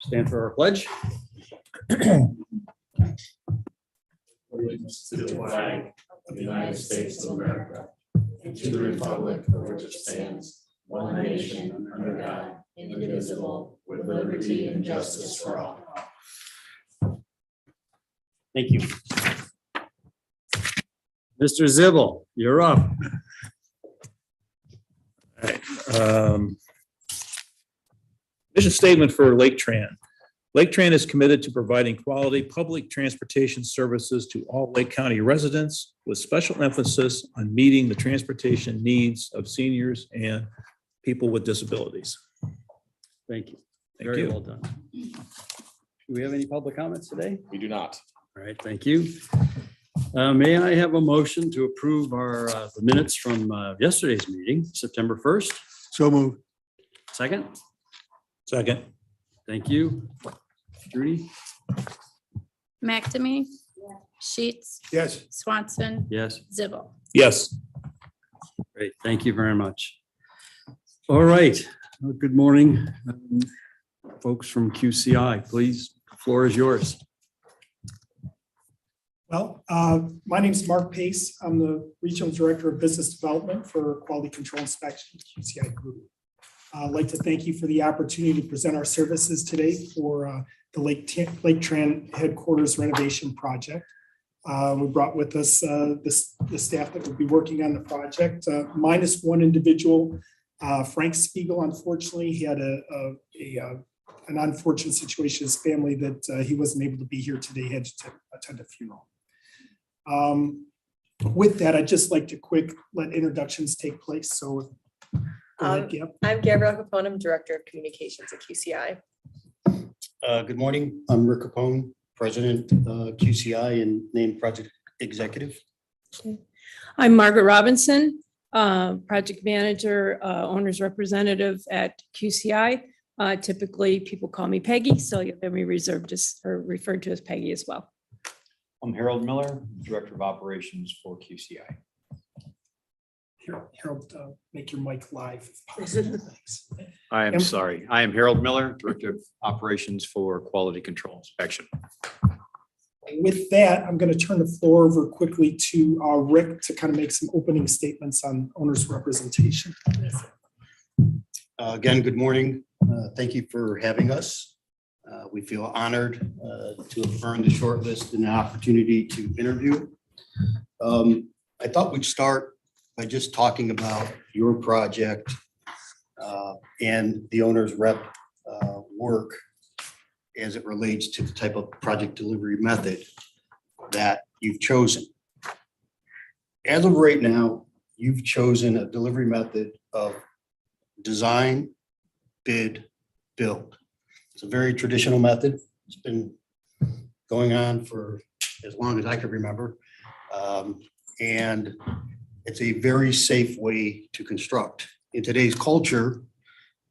Stand for our pledge. Allegiance to the flag of the United States of America and to the republic for which it stands, one nation under God, indivisible, with liberty and justice for all. Thank you. Mr. Zibble, you're up. All right. Mission statement for Laketran. Laketran is committed to providing quality public transportation services to all Lake County residents with special emphasis on meeting the transportation needs of seniors and people with disabilities. Thank you. Thank Very you. well done. Do we have any public comments today? We do not. All right, thank you. May I have a motion to approve our the minutes from yesterday's meeting, September 1st? So moved. Second? Second. Thank you. Judy? McNamee. Sheets. Yes. Swanson. Yes. Zibble. Yes. Great, thank you very much. All right, well, good morning, folks from QCI, please, the floor is yours. Well, my name is Mark Pace. I'm the Regional Director of Business Development for Quality Control Inspection, QCI Group. I'd like to thank you for the opportunity to present our services today for the Laketran headquarters renovation project. We brought with us the staff that will be working on the project, minus one individual, Frank Spiegel. Unfortunately, he had an unfortunate situation in his family that he wasn't able to be here today. He had to attend a funeral. With that, I'd just like to let introductions take place. So, go ahead, Gab. I'm Gabrielle Capone. I'm Director of Communications at QCI. Good morning. I'm Rick Capone, President, QCI and named Project Executive. I'm Margaret Robinson, Project Manager, Owner's Representative at QCI. Typically, people call me Peggy, so you'll hear me referred to as Peggy as well. I'm Harold Miller, Director of Operations for QCI. Harold, make your mic live if possible. Thanks. I am And- sorry. I am Harold Miller, Director of Operations for Quality Control Inspection. With that, I'm going to turn the floor over quickly to Rick to kind of make some opening statements on owner's representation. Again, good morning. Thank you for having us. We feel honored to have earned the short list and the opportunity to interview. I thought we'd start by just talking about your project and the owner's rep work as it relates to the type of project delivery method that you've chosen. As of right now, you've chosen a delivery method of design, bid, build. It's a very traditional method. It's been going on for as long as I can remember. And it's a very safe way to construct. In today's culture,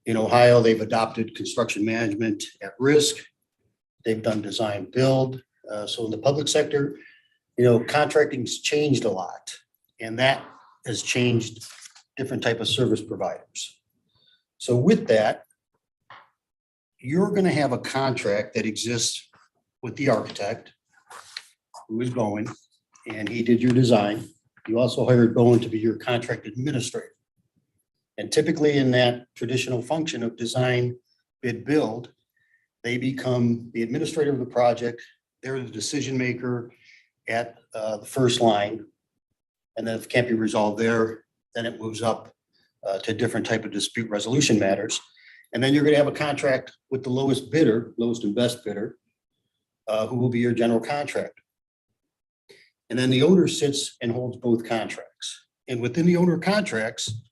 in Ohio, they've adopted construction management at risk. They've done design build. So in the public sector, contracting's changed a lot, and that has changed different type of service providers. So with that, you're going to have a contract that exists with the architect who is Bowen, and he did your design. You also hired Bowen to be your contract administrator. And typically in that traditional function of design, bid, build, they become the administrator of the project. They're the decision maker at the first line. And then if it can't be resolved there, then it moves up to different type of dispute resolution matters. And then you're going to have a contract with the lowest bidder, lowest and best bidder, who will be your general contractor. And then the owner sits and holds both contracts. And within the owner contracts,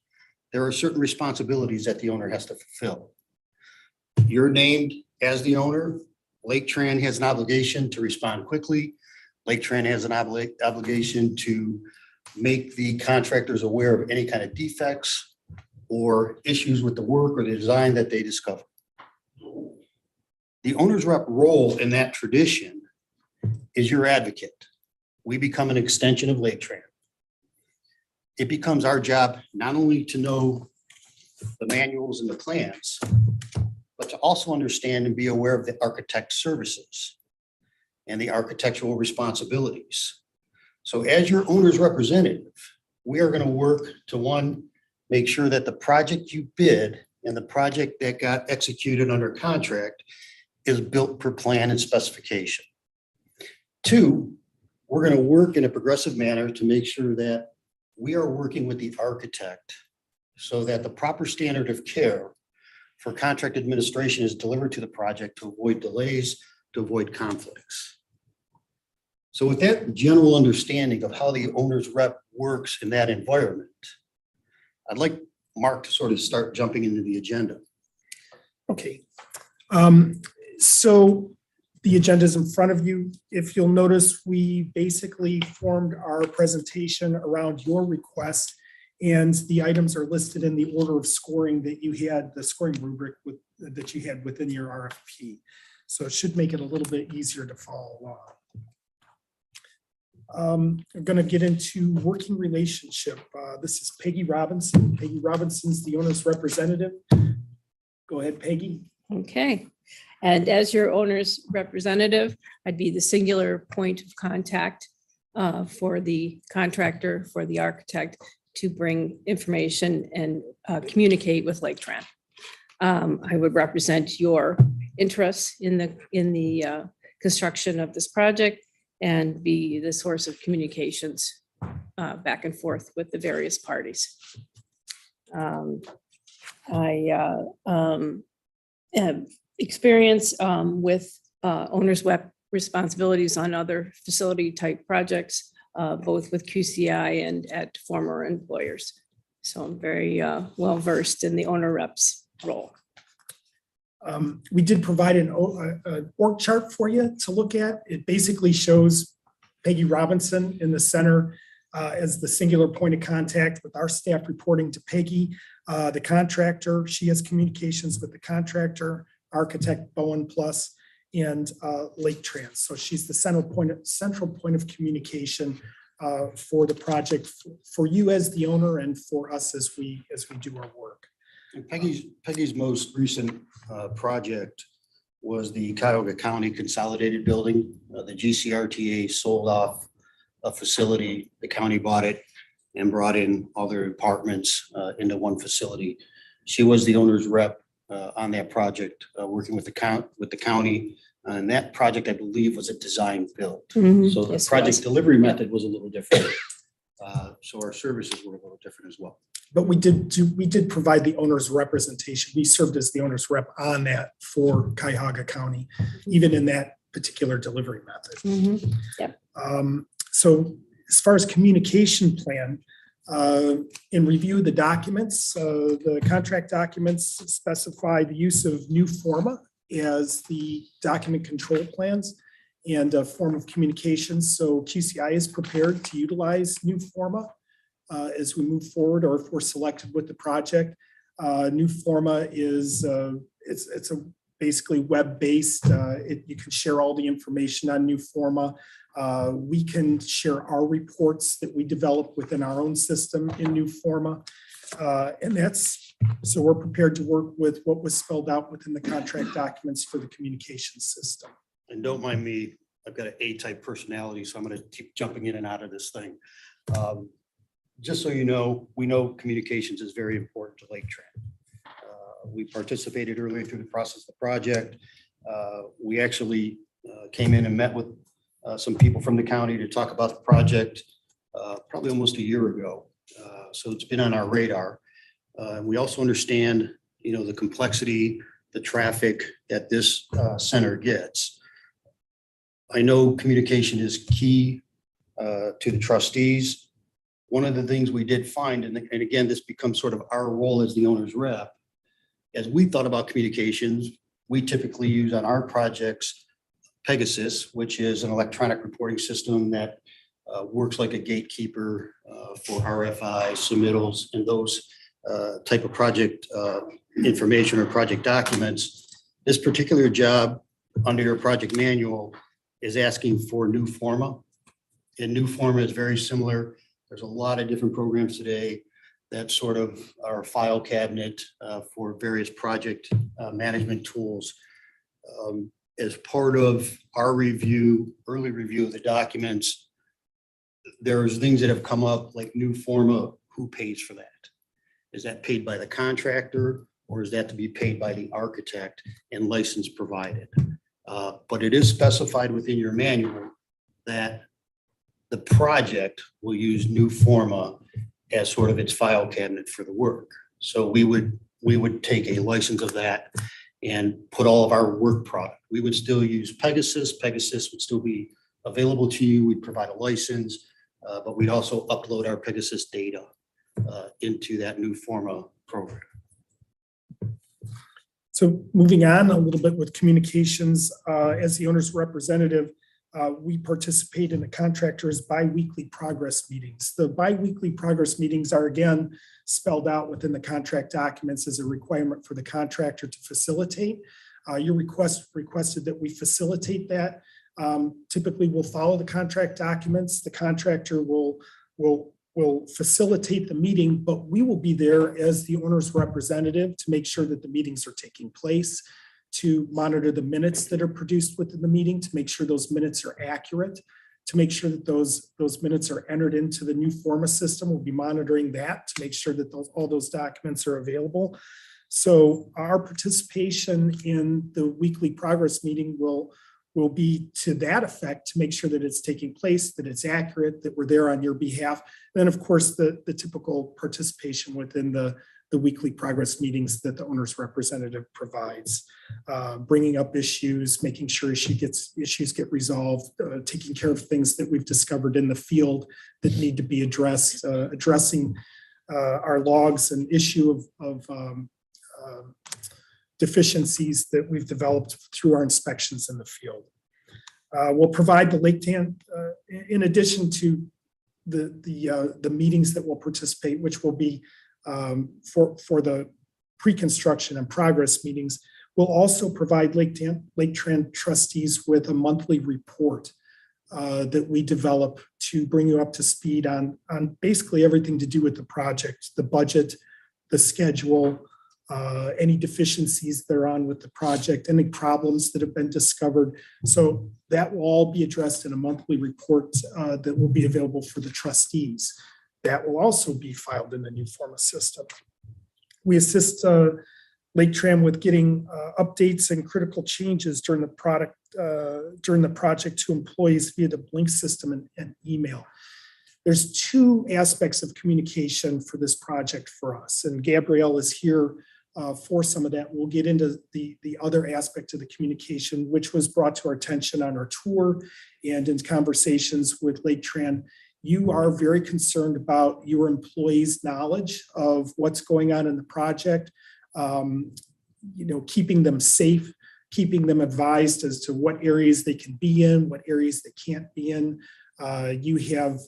there are certain responsibilities that the owner has to fulfill. You're named as the owner. Laketran has an obligation to respond quickly. Laketran has an obligation to make the contractors aware of any kind of defects or issues with the work or the design that they discover. The owner's rep role in that tradition is your advocate. We become an extension of Laketran. It becomes our job not only to know the manuals and the plans, but to also understand and be aware of the architect services and the architectural responsibilities. So as your owner's representative, we are going to work to, one, make sure that the project you bid and the project that got executed under contract is built per plan and specification. Two, we're going to work in a progressive manner to make sure that we are working with the architect so that the proper standard of care for contract administration is delivered to the project to avoid delays, to avoid conflicts. So with that general understanding of how the owner's rep works in that environment, I'd like Mark to sort of start jumping into the agenda. Okay. So the agenda is in front of you. If you'll notice, we basically formed our presentation around your request, and the items are listed in the order of scoring that you had, the scoring rubric that you had within your RFP. So it should make it a little bit easier to follow along. I'm going to get into working relationship. This is Peggy Robinson. Peggy Robinson's the owner's representative. Go ahead, Peggy. Okay. And as your owner's representative, I'd be the singular point of contact for the contractor, for the architect to bring information and communicate with Laketran. I would represent your interests in the construction of this project and be the source of communications back and forth with the various parties. I have experience with owner's rep responsibilities on other facility type projects, both with QCI and at former employers. So I'm very well versed in the owner reps role. We did provide an org chart for you to look at. It basically shows Peggy Robinson in the center as the singular point of contact, with our staff reporting to Peggy. The contractor, she has communications with the contractor, architect Bowen Plus, and Laketran. So she's the central point of communication for the project, for you as the owner and for us as we do our work. And Peggy's most recent project was the Cuyahoga County Consolidated Building. The GCRTA sold off a facility. The county bought it and brought in all their apartments into one facility. She was the owner's rep on that project, working with the county. And that project, I believe, was a design build. Mhm. So the Yes, it project was. delivery method was a little different. So our services were a little different as well. But we did provide the owner's representation. We served as the owner's rep on that for Cuyahoga County, even in that particular delivery method. Mhm. Yep. So as far as communication plan, in review of the documents, the contract documents specify the use of new forma as the document control plans and a form of communication. So QCI is prepared to utilize new forma as we move forward, or if we're selected with the project. New forma is it's a basically web-based. You can share all the information on new forma. We can share our reports that we develop within our own system in new forma. And so we're prepared to work with what was spelled out within the contract documents for the communication system. And don't mind me, I've got an A-type personality, so I'm going to keep jumping in and out of this thing. Just so you know, we know communications is very important to Laketran. We participated earlier through the process of the project. We actually came in and met with some people from the county to talk about the project probably almost a year ago. So it's been on our radar. We also understand, the complexity, the traffic that this center gets. I know communication is key to the trustees. One of the things we did find, and again, this becomes sort of our role as the owner's rep, as we thought about communications, we typically use on our projects Pegasus, which is an electronic reporting system that works like a gatekeeper for RFI submittals and those type of project information or project documents. This particular job under your project manual is asking for new forma. And new forma is very similar. There's a lot of different programs today That's sort of our file cabinet for various project management tools. As part of our review, early review of the documents, there's things that have come up like new forma, who pays for that? Is that paid by the contractor or is that to be paid by the architect and license provided? But it is specified within your manual that the project will use new forma as sort of its file cabinet for the work. So we would take a license of that and put all of our work product. We would still use Pegasus. Pegasus would still be available to you. We'd provide a license, but we'd also upload our Pegasus data into that new forma program. So moving on a little bit with communications, as the owner's representative, we participate in the contractor's biweekly progress meetings. The biweekly progress meetings are again spelled out within the contract documents as a requirement for the contractor to facilitate. Your requested that we facilitate that. Typically, we'll follow the contract documents. The contractor will facilitate the meeting, but we will be there as the owner's representative to make sure that the meetings are taking place, to monitor the minutes that are produced within the meeting, to make sure those minutes are accurate, to make sure that those minutes are entered into the new forma system. We'll be monitoring that to make sure that all those documents are available. So our participation in the weekly progress meeting will be to that effect, to make sure that it's taking place, that it's accurate, that we're there on your behalf. And then, of course, the typical participation within the weekly progress meetings that the owner's representative provides, bringing up issues, making sure issues get resolved, taking care of things that we've discovered in the field that need to be addressed, addressing our logs and issue of deficiencies that we've developed through our inspections in the field. We'll provide the Laketran, in addition to the meetings that will participate, which will be for the pre-construction and progress meetings. We'll also provide Laketran trustees with a monthly report that we develop to bring you up to speed on basically everything to do with the project, the budget, the schedule, any deficiencies that are on with the project, any problems that have been discovered. So that will all be addressed in a monthly report that will be available for the trustees. That will also be filed in the new forma system. We assist Laketran with getting updates and critical changes during the project to employees via the Blink system and email. There's two aspects of communication for this project for us, and Gabrielle is here for some of that. We'll get into the other aspect of the communication, which was brought to our attention on our tour and in conversations with Laketran. You are very concerned about your employees' knowledge of what's going on in the project, keeping them safe, keeping them advised as to what areas they can be in, what areas they can't be in. You have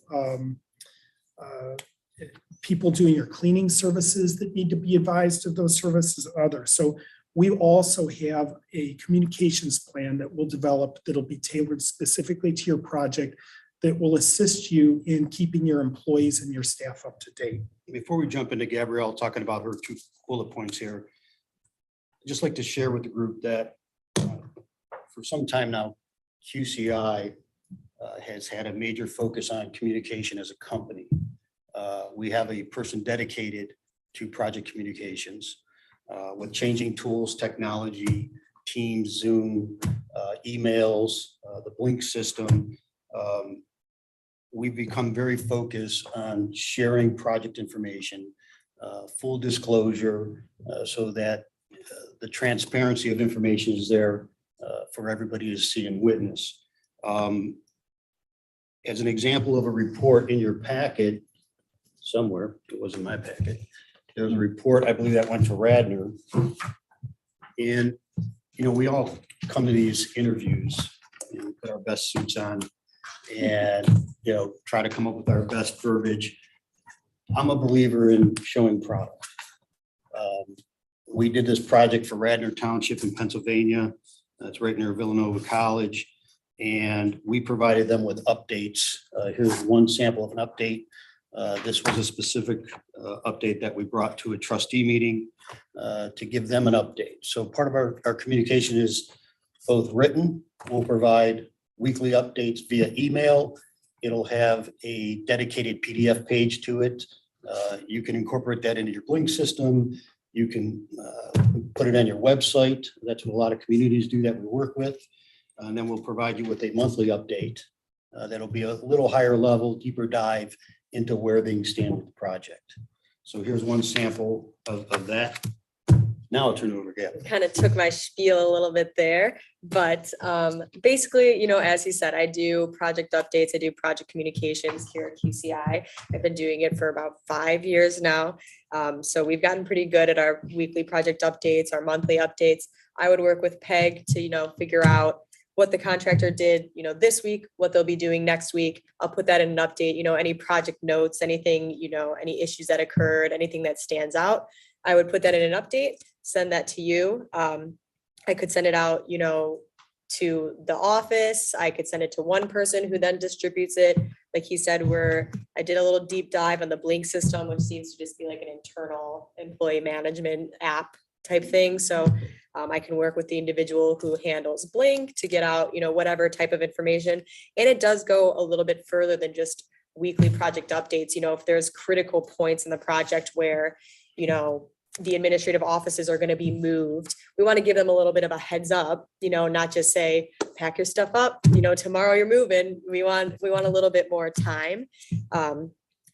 people doing your cleaning services that need to be advised of those services, others. So we also have a communications plan that we'll develop that'll be tailored specifically to your project that will assist you in keeping your employees and your staff up to date. Before we jump into Gabrielle talking about her two bullet points here, I'd just like to share with the group that for some time now, QCI has had a major focus on communication as a company. We have a person dedicated to project communications with changing tools, technology, Teams, Zoom, emails, the Blink system. We've become very focused on sharing project information, full disclosure, so that the transparency of information is there for everybody to see and witness. As an example of a report in your packet, somewhere, it was in my packet, there was a report, I believe that went to Radnor. And, we all come to these interviews and put our best suits on and, try to come up with our best verbiage. I'm a believer in showing product. We did this project for Radnor Township in Pennsylvania. That's right near Villanova College. And we provided them with updates. Here's one sample of an update This was a specific update that we brought to a trustee meeting to give them an update. So part of our communication is both written. We'll provide weekly updates via email. It'll have a dedicated PDF page to it. You can incorporate that into your Blink system. You can put it on your website. That's what a lot of communities do that we work with. And then we'll provide you with a monthly update that'll be a little higher level, deeper dive into where things stand with the project. So here's one sample of that. Now I'll turn it over to Gavin. Kind of took my spiel a little bit there, but basically, you know, as he said, I do project updates, I do project communications here at QCI. I've been doing it for about 5 years now. So we've gotten pretty good at our weekly project updates, our monthly updates. I would work with Peg to, you know, figure out what the contractor did, you know, this week, what they'll be doing next week. I'll put that in an update, you know, any project notes, anything, you know, any issues that occurred, anything that stands out. I would put that in an update, send that to you. I could send it out, you know, to the office. I could send it to one person who then distributes it. Like he said, I did a little deep dive on the Blink system, which seems to just be like an internal employee management app type thing. So I can work with the individual who handles Blink to get out, you know, whatever type of information. And it does go a little bit further than just weekly project updates. You know, if there's critical points in the project where, you know, the administrative offices are going to be moved, we want to give them a little bit of a heads up, you know, not just say, pack your stuff up, you know, tomorrow you're moving. We want a little bit more time,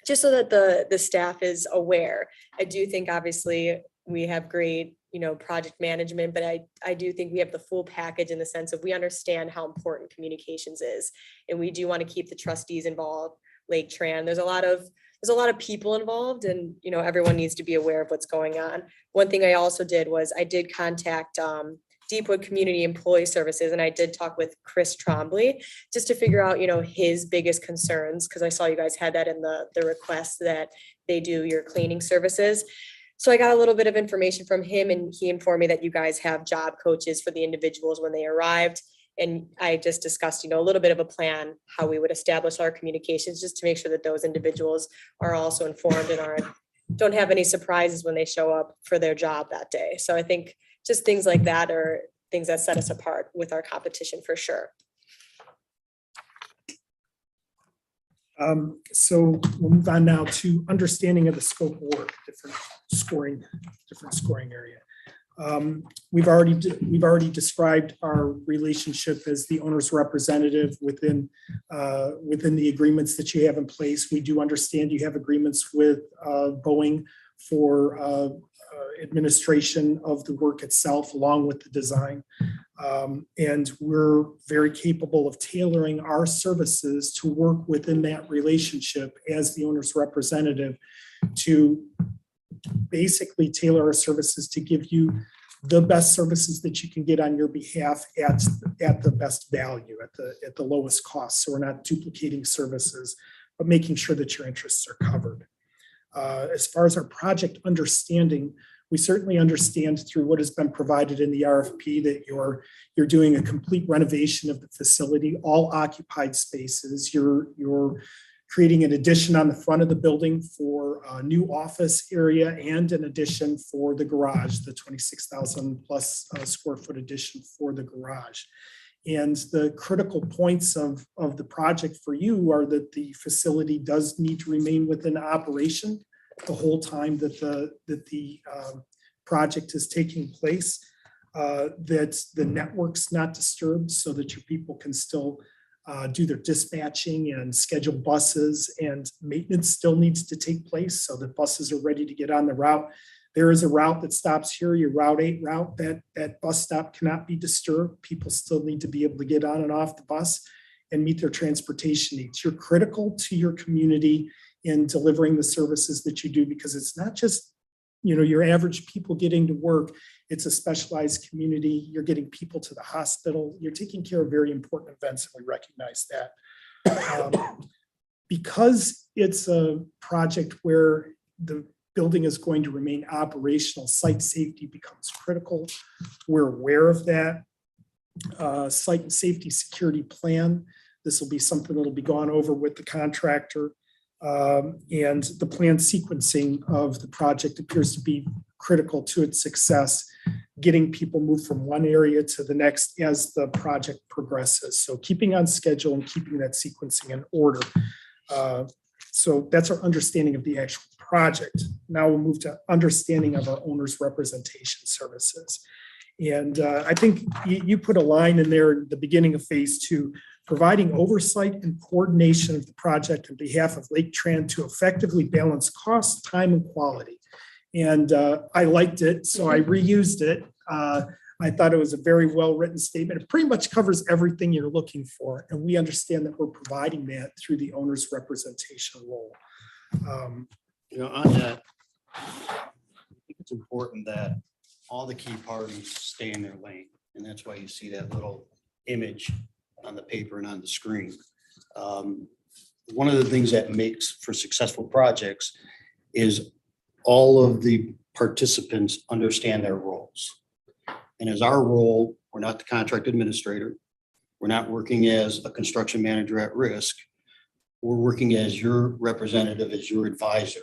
just so that the staff is aware. I do think obviously we have great, you know, project management, but I do think we have the full package in the sense of we understand how important communications is. And we do want to keep the trustees involved, Laketran. There's a lot of people involved, and, you know, everyone needs to be aware of what's going on. One thing I also did was I did contact Deepwood Community Employee Services, and I did talk with Chris Trombley just to figure out, you know, his biggest concerns, because I saw you guys had that in the request that they do your cleaning services. So I got a little bit of information from him, and he informed me that you guys have job coaches for the individuals when they arrived. And I just discussed, you know, a little bit of a plan, how we would establish our communications, just to make sure that those individuals are also informed and don't have any surprises when they show up for their job that day. So I think just things like that are things that set us apart with our competition for sure. So we'll move on now to understanding of the scope of work, different scoring area. We've already described our relationship as the owner's representative within the agreements that you have in place. We do understand you have agreements with Boeing for administration of the work itself, along with the design. And we're very capable of tailoring our services to work within that relationship as the owner's representative, to basically tailor our services to give you the best services that you can get on your behalf at the best value, at the lowest cost. So we're not duplicating services, but making sure that your interests are covered. As far as our project understanding, we certainly understand through what has been provided in the RFP that you're doing a complete renovation of the facility, all occupied spaces. You're creating an addition on the front of the building for a new office area and an addition for the garage, the 26,000 plus square foot addition for the garage. And the critical points of the project for you are that the facility does need to remain within operation the whole time that the project is taking place, that the network's not disturbed so that your people can still do their dispatching and schedule buses, and maintenance still needs to take place so that buses are ready to get on the route. There is a route that stops here, your Route 8 route, that bus stop cannot be disturbed. People still need to be able to get on and off the bus and meet their transportation needs. You're critical to your community in delivering the services that you do, because it's not just, you know, your average people getting to work. It's a specialized community. You're getting people to the hospital. You're taking care of very important events, and we recognize that. Because it's a project where the building is going to remain operational, site safety becomes critical. We're aware of that. Site and safety security plan. This will be something that'll be gone over with the contractor. And the planned sequencing of the project appears to be critical to its success, getting people moved from one area to the next as the project progresses. So keeping on schedule and keeping that sequencing in order. So that's our understanding of the actual project. Now we'll move to understanding of our owner's representation services. And I think you put a line in there at the beginning of phase 2, providing oversight and coordination of the project on behalf of Laketran to effectively balance cost, time, and quality. And I liked it, so I reused it. I thought it was a very well-written statement. It pretty much covers everything you're looking for, and we understand that we're providing that through the owner's representation role. On that, I think it's important that all the key parties stay in their lane. And that's why you see that little image on the paper and on the screen. One of the things that makes for successful projects is all of the participants understand their roles. And as our role, we're not the contract administrator. We're not working as a construction manager at risk. We're working as your representative, as your advisor,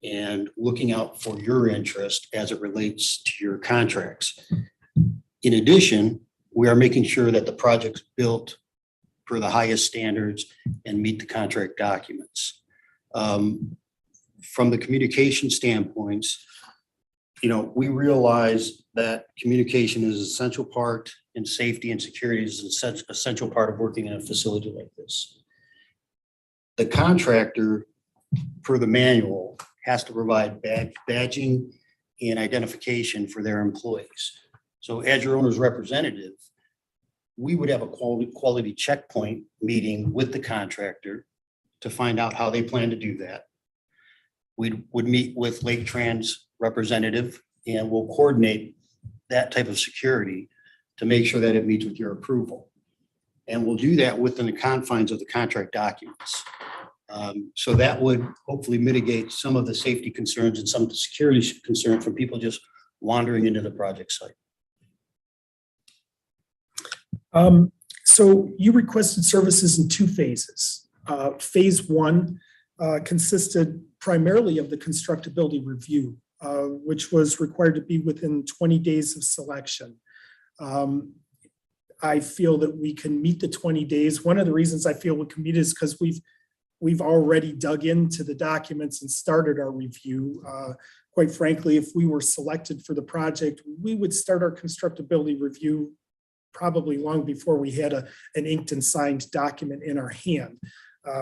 and looking out for your interest as it relates to your contracts. In addition, we are making sure that the project's built per the highest standards and meet the contract documents. From the communication standpoints, we realize that communication is an essential part, and safety and security is an essential part of working in a facility like this. The contractor, per the manual, has to provide badging and identification for their employees. So as your owner's representative, we would have a quality checkpoint meeting with the contractor to find out how they plan to do that. We would meet with Laketran's representative and we'll coordinate that type of security to make sure that it meets with your approval. And we'll do that within the confines of the contract documents. So that would hopefully mitigate some of the safety concerns and some of the security concerns from people just wandering into the project site. So you requested services in 2 phases. Phase 1 consisted primarily of the constructability review, which was required to be within 20 days of selection. I feel that we can meet the 20 days. One of the reasons I feel we can meet is because we've already dug into the documents and started our review. Quite frankly, if we were selected for the project, we would start our constructability review probably long before we had an inked and signed document in our hand.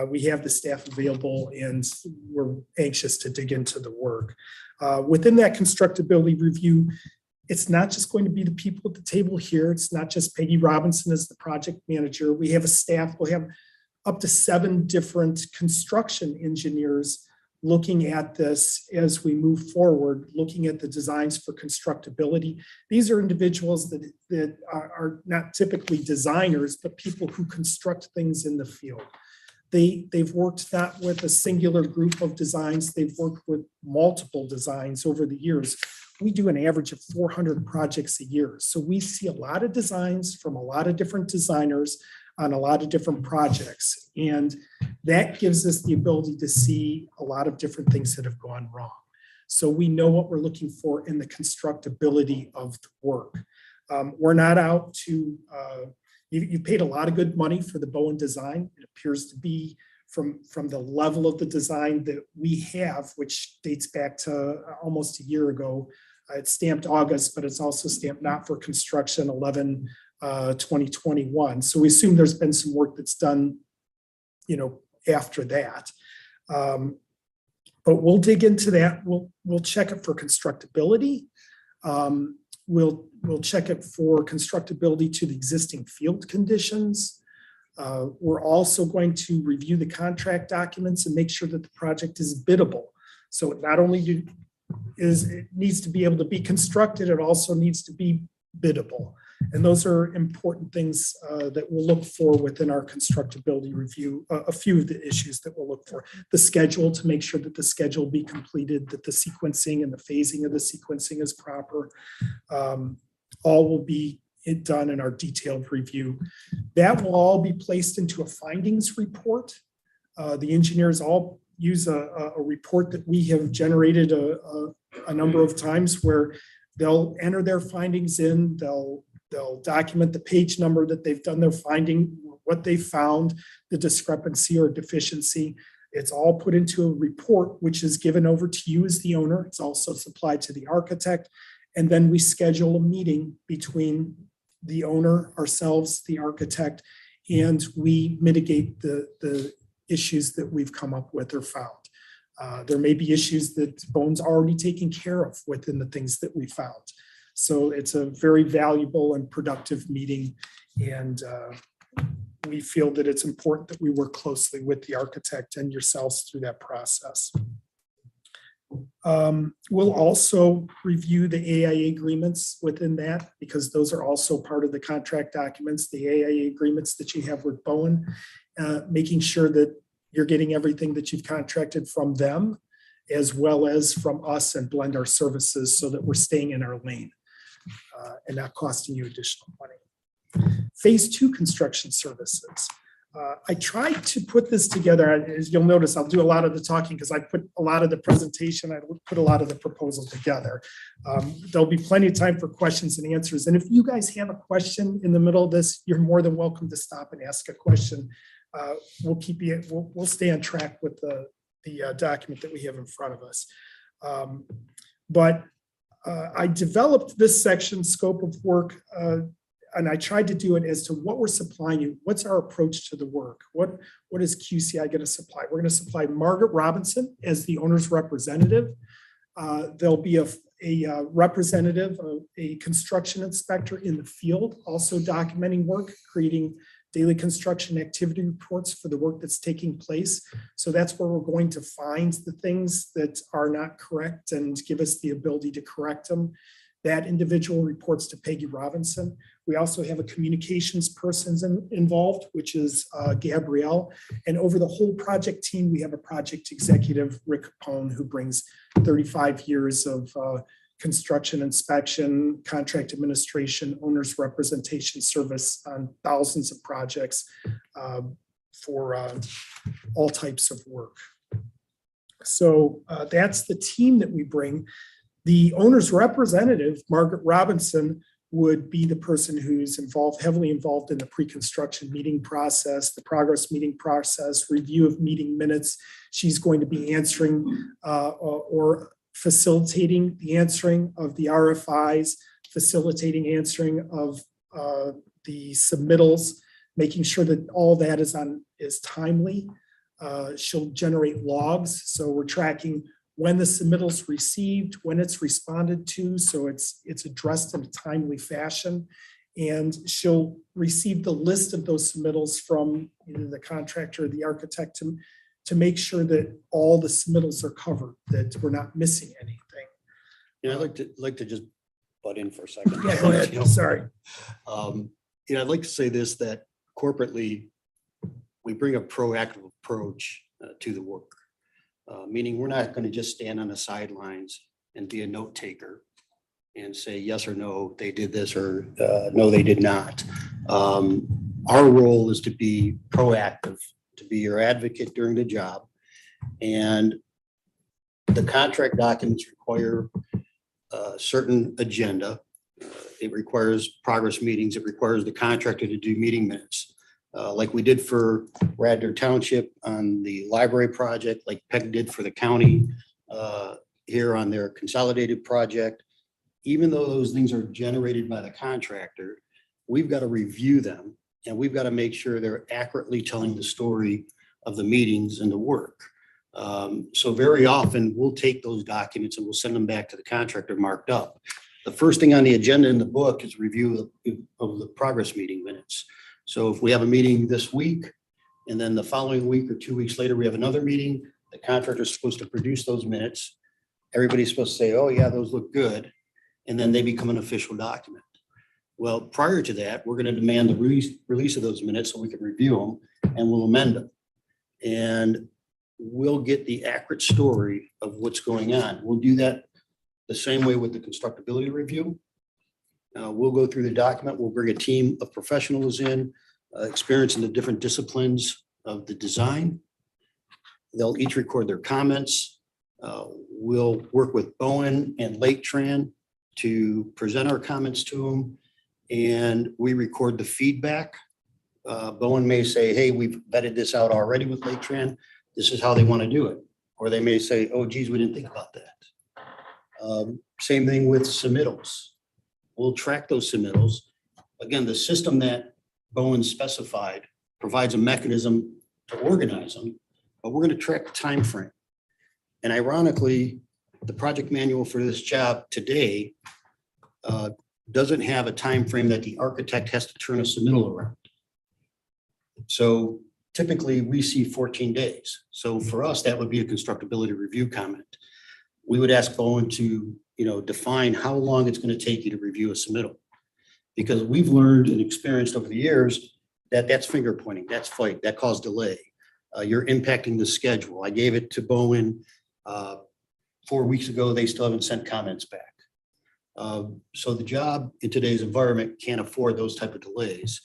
We have the staff available and we're anxious to dig into the work. Within that constructability review, it's not just going to be the people at the table here. It's not just Peggy Robinson as the project manager. We have a staff, we'll have up to 7 different construction engineers looking at this as we move forward, looking at the designs for constructability. These are individuals that are not typically designers, but people who construct things in the field. They've worked not with a singular group of designs, they've worked with multiple designs over the years. We do an average of 400 projects a year. So we see a lot of designs from a lot of different designers on a lot of different projects. And that gives us the ability to see a lot of different things that have gone wrong. So we know what we're looking for in the constructability of the work. We're not out to, you paid a lot of good money for the Bowen design. It appears to be from the level of the design that we have, which dates back to almost a year ago. It's stamped August, but it's also stamped not for construction 11/2021. So we assume there's been some work that's done, after that. But we'll dig into that. We'll check it for constructability. We'll check it for constructability to the existing field conditions. We're also going to review the contract documents and make sure that the project is biddable. So not only it needs to be able to be constructed, it also needs to be biddable. And those are important things that we'll look for within our constructability review. A few of the issues that we'll look for: the schedule, to make sure that the schedule be completed, that the sequencing and the phasing of the sequencing is proper. All will be done in our detailed review. That will all be placed into a findings report. The engineers all use a report that we have generated a number of times where they'll enter their findings in, they'll document the page number that they've done their finding, what they found, the discrepancy or deficiency. It's all put into a report, which is given over to you as the owner. It's also supplied to the architect. And then we schedule a meeting between the owner, ourselves, the architect, and we mitigate the issues that we've come up with or found. There may be issues that Bone's already taken care of within the things that we found. So it's a very valuable and productive meeting. And we feel that it's important that we work closely with the architect and yourselves through that process. We'll also review the AIA agreements within that, because those are also part of the contract documents, the AIA agreements that you have with Bowen, making sure that you're getting everything that you've contracted from them, as well as from us, and blend our services so that we're staying in our lane and not costing you additional money. Phase 2 construction services. I tried to put this together. As you'll notice, I'll do a lot of the talking because I put a lot of the presentation, I put a lot of the proposal together. There'll be plenty of time for questions and answers. And if you guys have a question in the middle of this, you're more than welcome to stop and ask a question. We'll keep you, we'll stay on track with the document that we have in front of us. But I developed this section, scope of work, and I tried to do it as to what we're supplying you. What's our approach to the work? What is QCI going to supply? We're going to supply Margaret Robinson as the owner's representative. There'll be a representative, a construction inspector in the field, also documenting work, creating daily construction activity reports for the work that's taking place. So that's where we're going to find the things that are not correct and give us the ability to correct them. That individual reports to Peggy Robinson. We also have a communications person involved, which is Gabrielle. And over the whole project team, we have a project executive, Rick Capone, who brings 35 years of construction inspection, contract administration, owner's representation service on thousands of projects for all types of work. So that's the team that we bring. The owner's representative, Margaret Robinson, would be the person who's heavily involved in the pre-construction meeting process, the progress meeting process, review of meeting minutes. She's going to be answering or facilitating the answering of the RFIs, facilitating answering of the submittals, making sure that all that is timely. She'll generate logs, so we're tracking when the submittal's received, when it's responded to, so it's addressed in a timely fashion. And she'll receive the list of those submittals from either the contractor or the architect to make sure that all the submittals are covered, that we're not missing anything. Yeah, I'd like to just butt in for a second. Yeah, go ahead. Sorry. I'd like to say this, that corporately, we bring a proactive approach to the work. Meaning we're not going to just stand on the sidelines and be a note taker and say yes or no, they did this, or no, they did not. Our role is to be proactive, to be your advocate during the job. And the contract documents require a certain agenda. It requires progress meetings. It requires the contractor to do meeting minutes. Like we did for Radnor Township on the library project, like Peg did for the county here on their consolidated project. Even though those things are generated by the contractor, we've got to review them, and we've got to make sure they're accurately telling the story of the meetings and the work. So very often we'll take those documents and we'll send them back to the contractor marked up. The first thing on the agenda in the book is review of the progress meeting minutes. So if we have a meeting this week, and then the following week or 2 weeks later, we have another meeting, the contractor is supposed to produce those minutes. Everybody's supposed to say, oh yeah, those look good. And then they become an official document. Well, prior to that, we're going to demand the release of those minutes so we can review them, and we'll amend them. And we'll get the accurate story of what's going on. We'll do that the same way with the constructability review. We'll go through the document. We'll bring a team of professionals in, experience in the different disciplines of the design. They'll each record their comments. We'll work with Bowen and Laketran to present our comments to them. And we record the feedback. Bowen may say, hey, we've vetted this out already with Laketran. This is how they want to do it. Or they may say, oh, geez, we didn't think about that. Same thing with submittals. We'll track those submittals. Again, the system that Bowen specified provides a mechanism to organize them, but we're going to track the time frame. And ironically, the project manual for this job today doesn't have a time frame that the architect has to turn a submittal around. So typically we see 14 days. So for us, that would be a constructability review comment. We would ask Bowen to, define how long it's going to take you to review a submittal. Because we've learned and experienced over the years that that's finger pointing, that's fight, that caused delay. You're impacting the schedule. I gave it to Bowen 4 weeks ago. They still haven't sent comments back. So the job in today's environment can't afford those type of delays.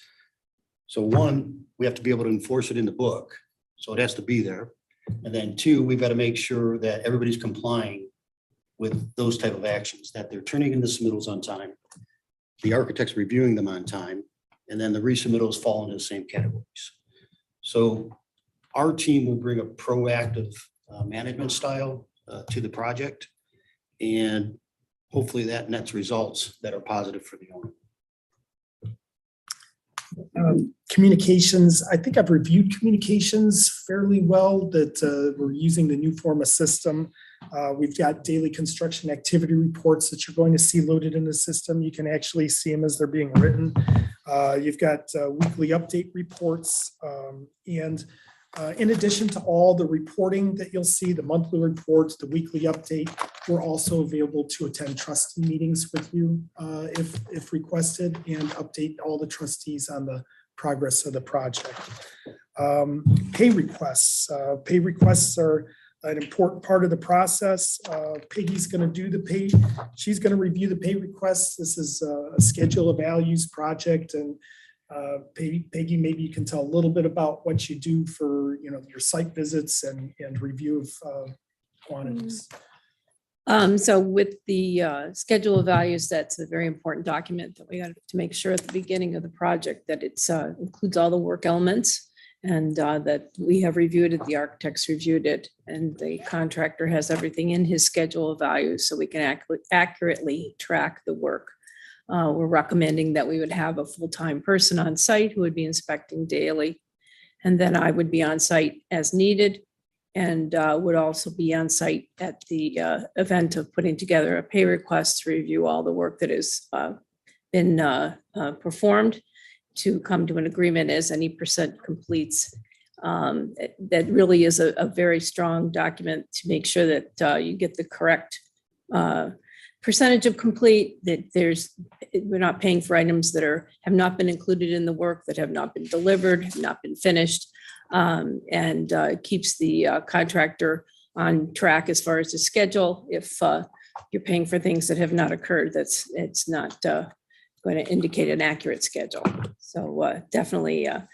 So one, we have to be able to enforce it in the book. So it has to be there. And then two, we've got to make sure that everybody's complying with those type of actions, that they're turning in the submittals on time, the architect's reviewing them on time, and then the resubmittals fall into the same categories. So our team will bring a proactive management style to the project, and hopefully that nets results that are positive for the owner. Communications, I think I've reviewed communications fairly well, that we're using the new Forma system. We've got daily construction activity reports that you're going to see loaded in the system. You can actually see them as they're being written. You've got weekly update reports. And in addition to all the reporting that you'll see, the monthly reports, the weekly update, we're also available to attend trustee meetings with you if requested, and update all the trustees on the progress of the project. Pay requests. Pay requests are an important part of the process. Peggy's going to do the pay. She's going to review the pay requests. This is a schedule of values project, and Peggy, maybe you can tell a little bit about what you do for your site visits and review of quantities. So with the schedule of values, that's a very important document that we got to make sure at the beginning of the project that it includes all the work elements, and that we have reviewed it, the architects reviewed it, and the contractor has everything in his schedule of values so we can accurately track the work. We're recommending that we would have a full-time person on site who would be inspecting daily. And then I would be on site as needed, and would also be on site at the event of putting together a pay request to review all the work that has been performed, to come to an agreement as any percent completes. That really is a very strong document to make sure that you get the correct percentage of complete, that we're not paying for items that have not been included in the work, that have not been delivered, have not been finished, and keeps the contractor on track as far as the schedule. If you're paying for things that have not occurred, it's not going to indicate an accurate schedule. So definitely an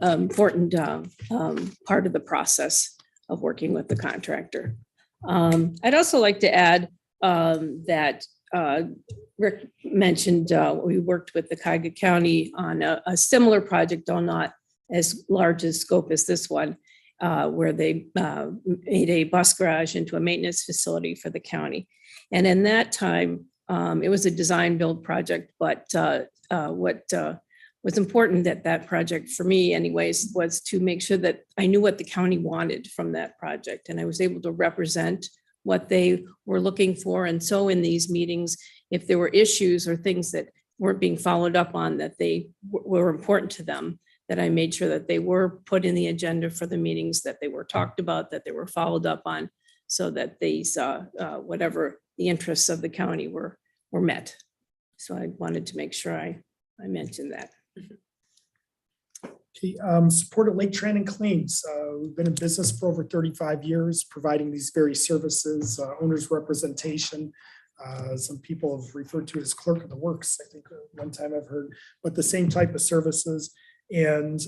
important part of the process of working with the contractor. I'd also like to add that Rick mentioned we worked with the Cuyahoga County on a similar project, though not as large a scope as this one, where they made a bus garage into a maintenance facility for the county. And in that time, it was a design build project, but what was important at that project for me anyways was to make sure that I knew what the county wanted from that project, and I was able to represent what they were looking for. And so in these meetings, if there were issues or things that weren't being followed up on that they were important to them, that I made sure that they were put in the agenda for the meetings, that they were talked about, that they were followed up on, so that these whatever the interests of the county were met. So I wanted to make sure I mentioned that. Okay, support at Laketran and claims. We've been in business for over 35 years, providing these various services, owners representation. Some people have referred to it as clerk of the works. I think one time I've heard, but the same type of services. And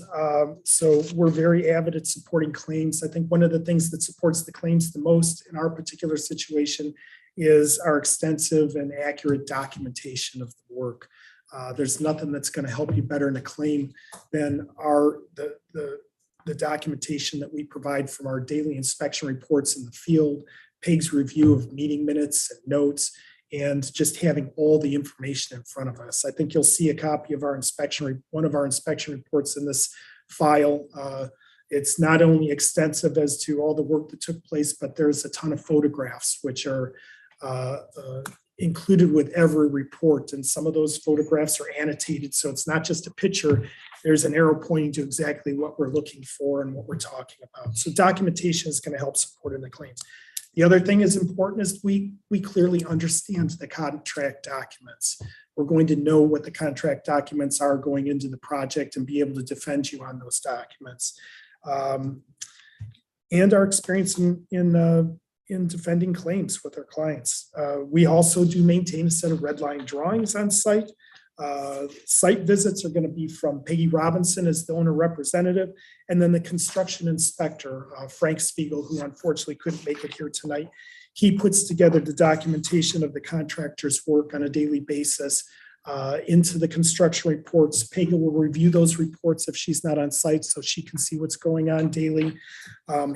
so we're very avid at supporting claims. I think one of the things that supports the claims the most in our particular situation is our extensive and accurate documentation of the work. There's nothing that's going to help you better in a claim than the documentation that we provide from our daily inspection reports in the field, PEG's review of meeting minutes and notes, and just having all the information in front of us. I think you'll see a copy of our one of our inspection reports in this file. It's not only extensive as to all the work that took place, but there's a ton of photographs which are included with every report. And some of those photographs are annotated. So it's not just a picture. There's an arrow pointing to exactly what we're looking for and what we're talking about. So documentation is going to help support in the claims. The other thing is important is we clearly understand the contract documents. We're going to know what the contract documents are going into the project and be able to defend you on those documents. And our experience in defending claims with our clients. We also do maintain a set of red line drawings on site. Site visits are going to be from Peggy Robinson as the owner representative, and then the construction inspector, Frank Spiegel, who unfortunately couldn't make it here tonight. He puts together the documentation of the contractor's work on a daily basis into the construction reports. Peggy will review those reports if she's not on site so she can see what's going on daily.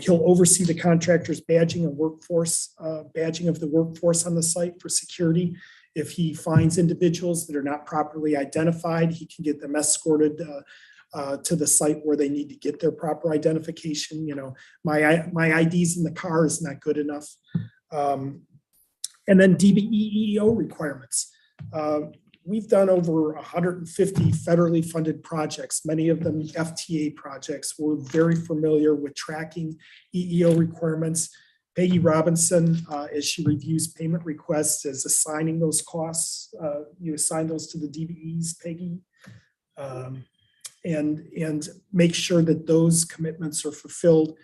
He'll oversee the contractor's badging and badging of the workforce on the site for security. If he finds individuals that are not properly identified, he can get them escorted to the site where they need to get their proper identification. You know, my IDs in the car is not good enough. And then DBEEO requirements. We've done over 150 federally funded projects, many of them FTA projects. We're very familiar with tracking EEO requirements. Peggy Robinson, as she reviews payment requests, is assigning those costs. You assign those to the DBEs, Peggy, and make sure that those commitments are fulfilled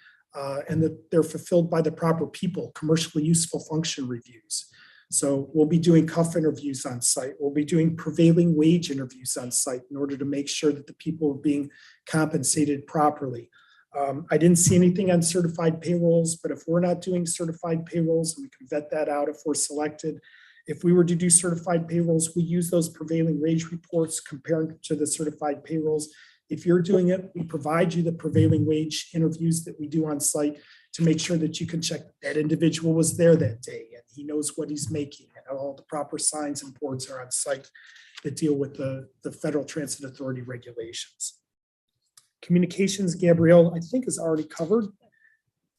and that they're fulfilled by the proper people, commercially useful function reviews. So we'll be doing CUF interviews on site. We'll be doing prevailing wage interviews on site in order to make sure that the people are being compensated properly. I didn't see anything on certified payrolls, but if we're not doing certified payrolls, we can vet that out if we're selected. If we were to do certified payrolls, we use those prevailing wage reports comparing to the certified payrolls. If you're doing it, we provide you the prevailing wage interviews that we do on site to make sure that you can check that individual was there that day and he knows what he's making and all the proper signs and boards are on site that deal with the Federal Transit Authority regulations. Communications, Gabrielle, I think is already covered.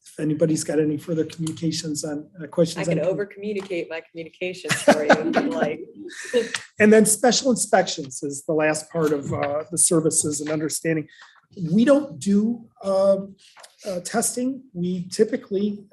If anybody's got any further communications on questions. I can over communicate my communications for you if you like. And then special inspections is the last part of the services and understanding. We don't do testing. We typically,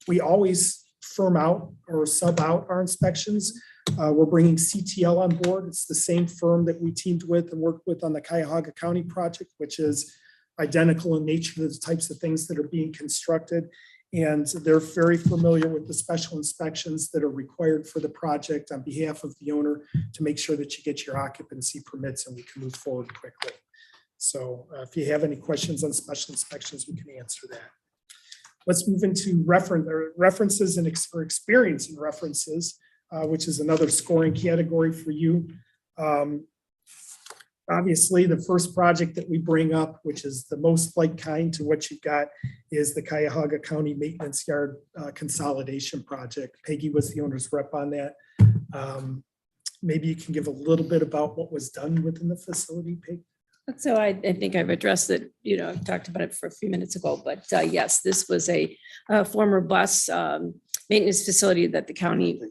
we always firm out or sub out our inspections. We're bringing CTL on board. It's the same firm that we teamed with and worked with on the Cuyahoga County project, which is identical in nature to the types of things that are being constructed. And they're very familiar with the special inspections that are required for the project on behalf of the owner to make sure that you get your occupancy permits and we can move forward quickly. So if you have any questions on special inspections, we can answer that. Let's move into references and experience in references, which is another scoring category for you. Obviously, the first project that we bring up, which is the most like kind to what you've got, is the Cuyahoga County Maintenance Yard Consolidation Project. Peggy was the owner's rep on that. Maybe you can give a little bit about what was done within the facility, Peggy. So I think I've addressed it, you know, I've talked about it for a few minutes ago, but yes, this was a former bus maintenance facility that the county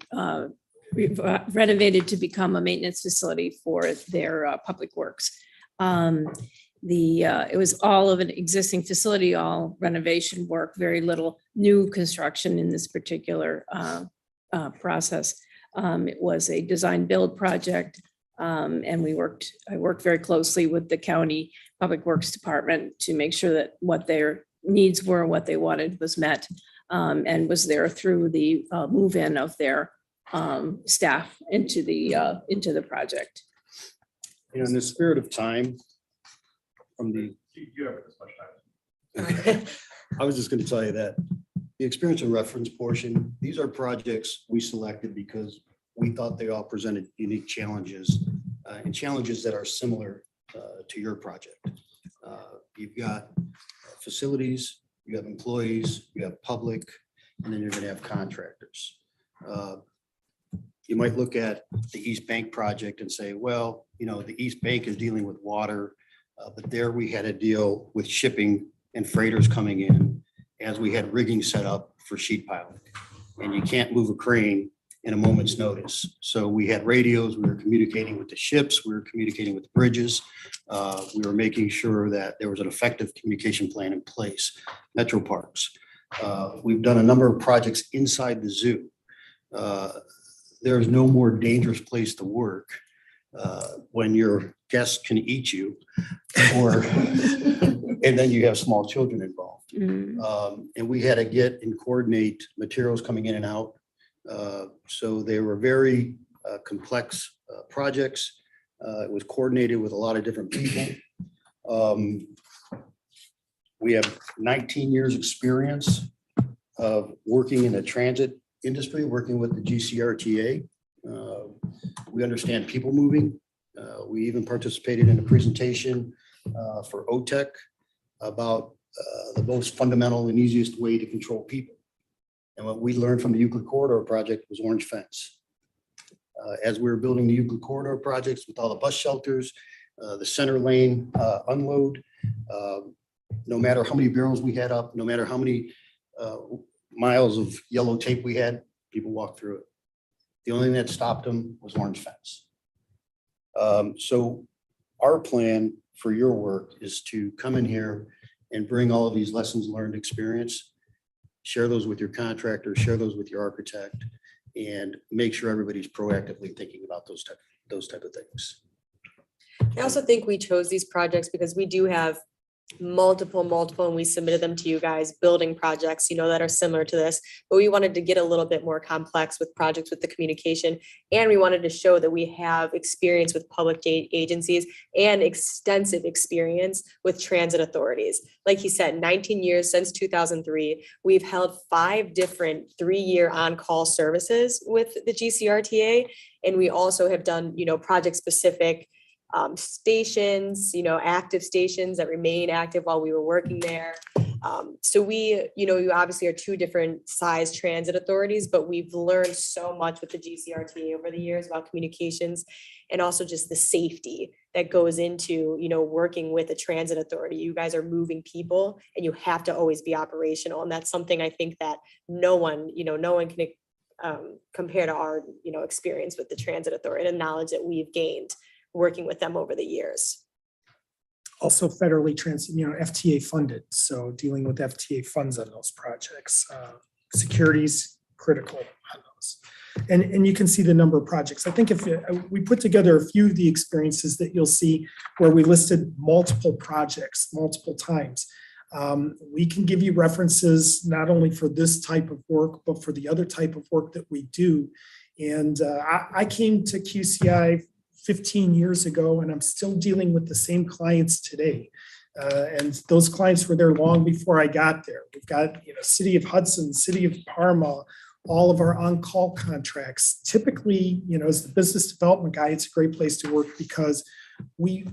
renovated to become a maintenance facility for their public works. It was all of an existing facility, all renovation work, very little new construction in this particular process. It was a design build project. And I worked very closely with the county public works department to make sure that what their needs were, what they wanted was met, and was there through the move-in of their staff into the project. In the spirit of time, from the, You have this much time. I was just going to tell you that the experience and reference portion, these are projects we selected because we thought they all presented unique challenges and challenges that are similar to your project. You've got facilities, you have employees, you have public, and then you're going to have contractors. You might look at the East Bank project and say, well, you know, the East Bank is dealing with water, but there we had to deal with shipping and freighters coming in as we had rigging set up for sheet piling. And you can't move a crane in a moment's notice. So we had radios, we were communicating with the ships, we were communicating with the bridges. We were making sure that there was an effective communication plan in place. Metro parks. We've done a number of projects inside the zoo. There's no more dangerous place to work when your guests can eat you or, and then you have small children involved. And we had to get and coordinate materials coming in and out. So they were very complex projects. It was coordinated with a lot of different people. We have 19 years experience of working in the transit industry, working with the GCRTA. We understand people moving. We even participated in a presentation for OTEC about the most fundamental and easiest way to control people. And what we learned from the Euclid Corridor project was orange fence. As we were building the Euclid Corridor projects with all the bus shelters, the center lane unload, no matter how many barrels we had up, no matter how many miles of yellow tape we had, people walked through it. The only thing that stopped them was orange fence. So our plan for your work is to come in here and bring all of these lessons learned experience, share those with your contractor, share those with your architect, and make sure everybody's proactively thinking about those type of things. I also think we chose these projects because we do have multiple, and we submitted them to you guys, building projects, you know, that are similar to this, but we wanted to get a little bit more complex with projects with the communication. And we wanted to show that we have experience with public agencies and extensive experience with transit authorities. Like he said, 19 years since 2003, we've held 5 different 3-year on-call services with the GCRTA. And we also have done, you know, project specific stations, you know, active stations that remain active while we were working there. So we, you know, you obviously are 2 different size transit authorities, but we've learned so much with the GCRTA over the years about communications and also just the safety that goes into, you know, working with a transit authority. You guys are moving people and you have to always be operational. And that's something I think that no one can compare to our, you know, experience with the transit authority and the knowledge that we've gained working with them over the years. Also federally FTA funded. So dealing with FTA funds on those projects, security's critical on those. And you can see the number of projects. I think if we put together a few of the experiences that you'll see where we listed multiple projects multiple times. We can give you references not only for this type of work, but for the other type of work that we do. And I came to QCI 15 years ago, and I'm still dealing with the same clients today. And those clients were there long before I got there. We've got, you know, City of Hudson, City of Parma, all of our on-call contracts. Typically, you know, as the business development guy, it's a great place to work because we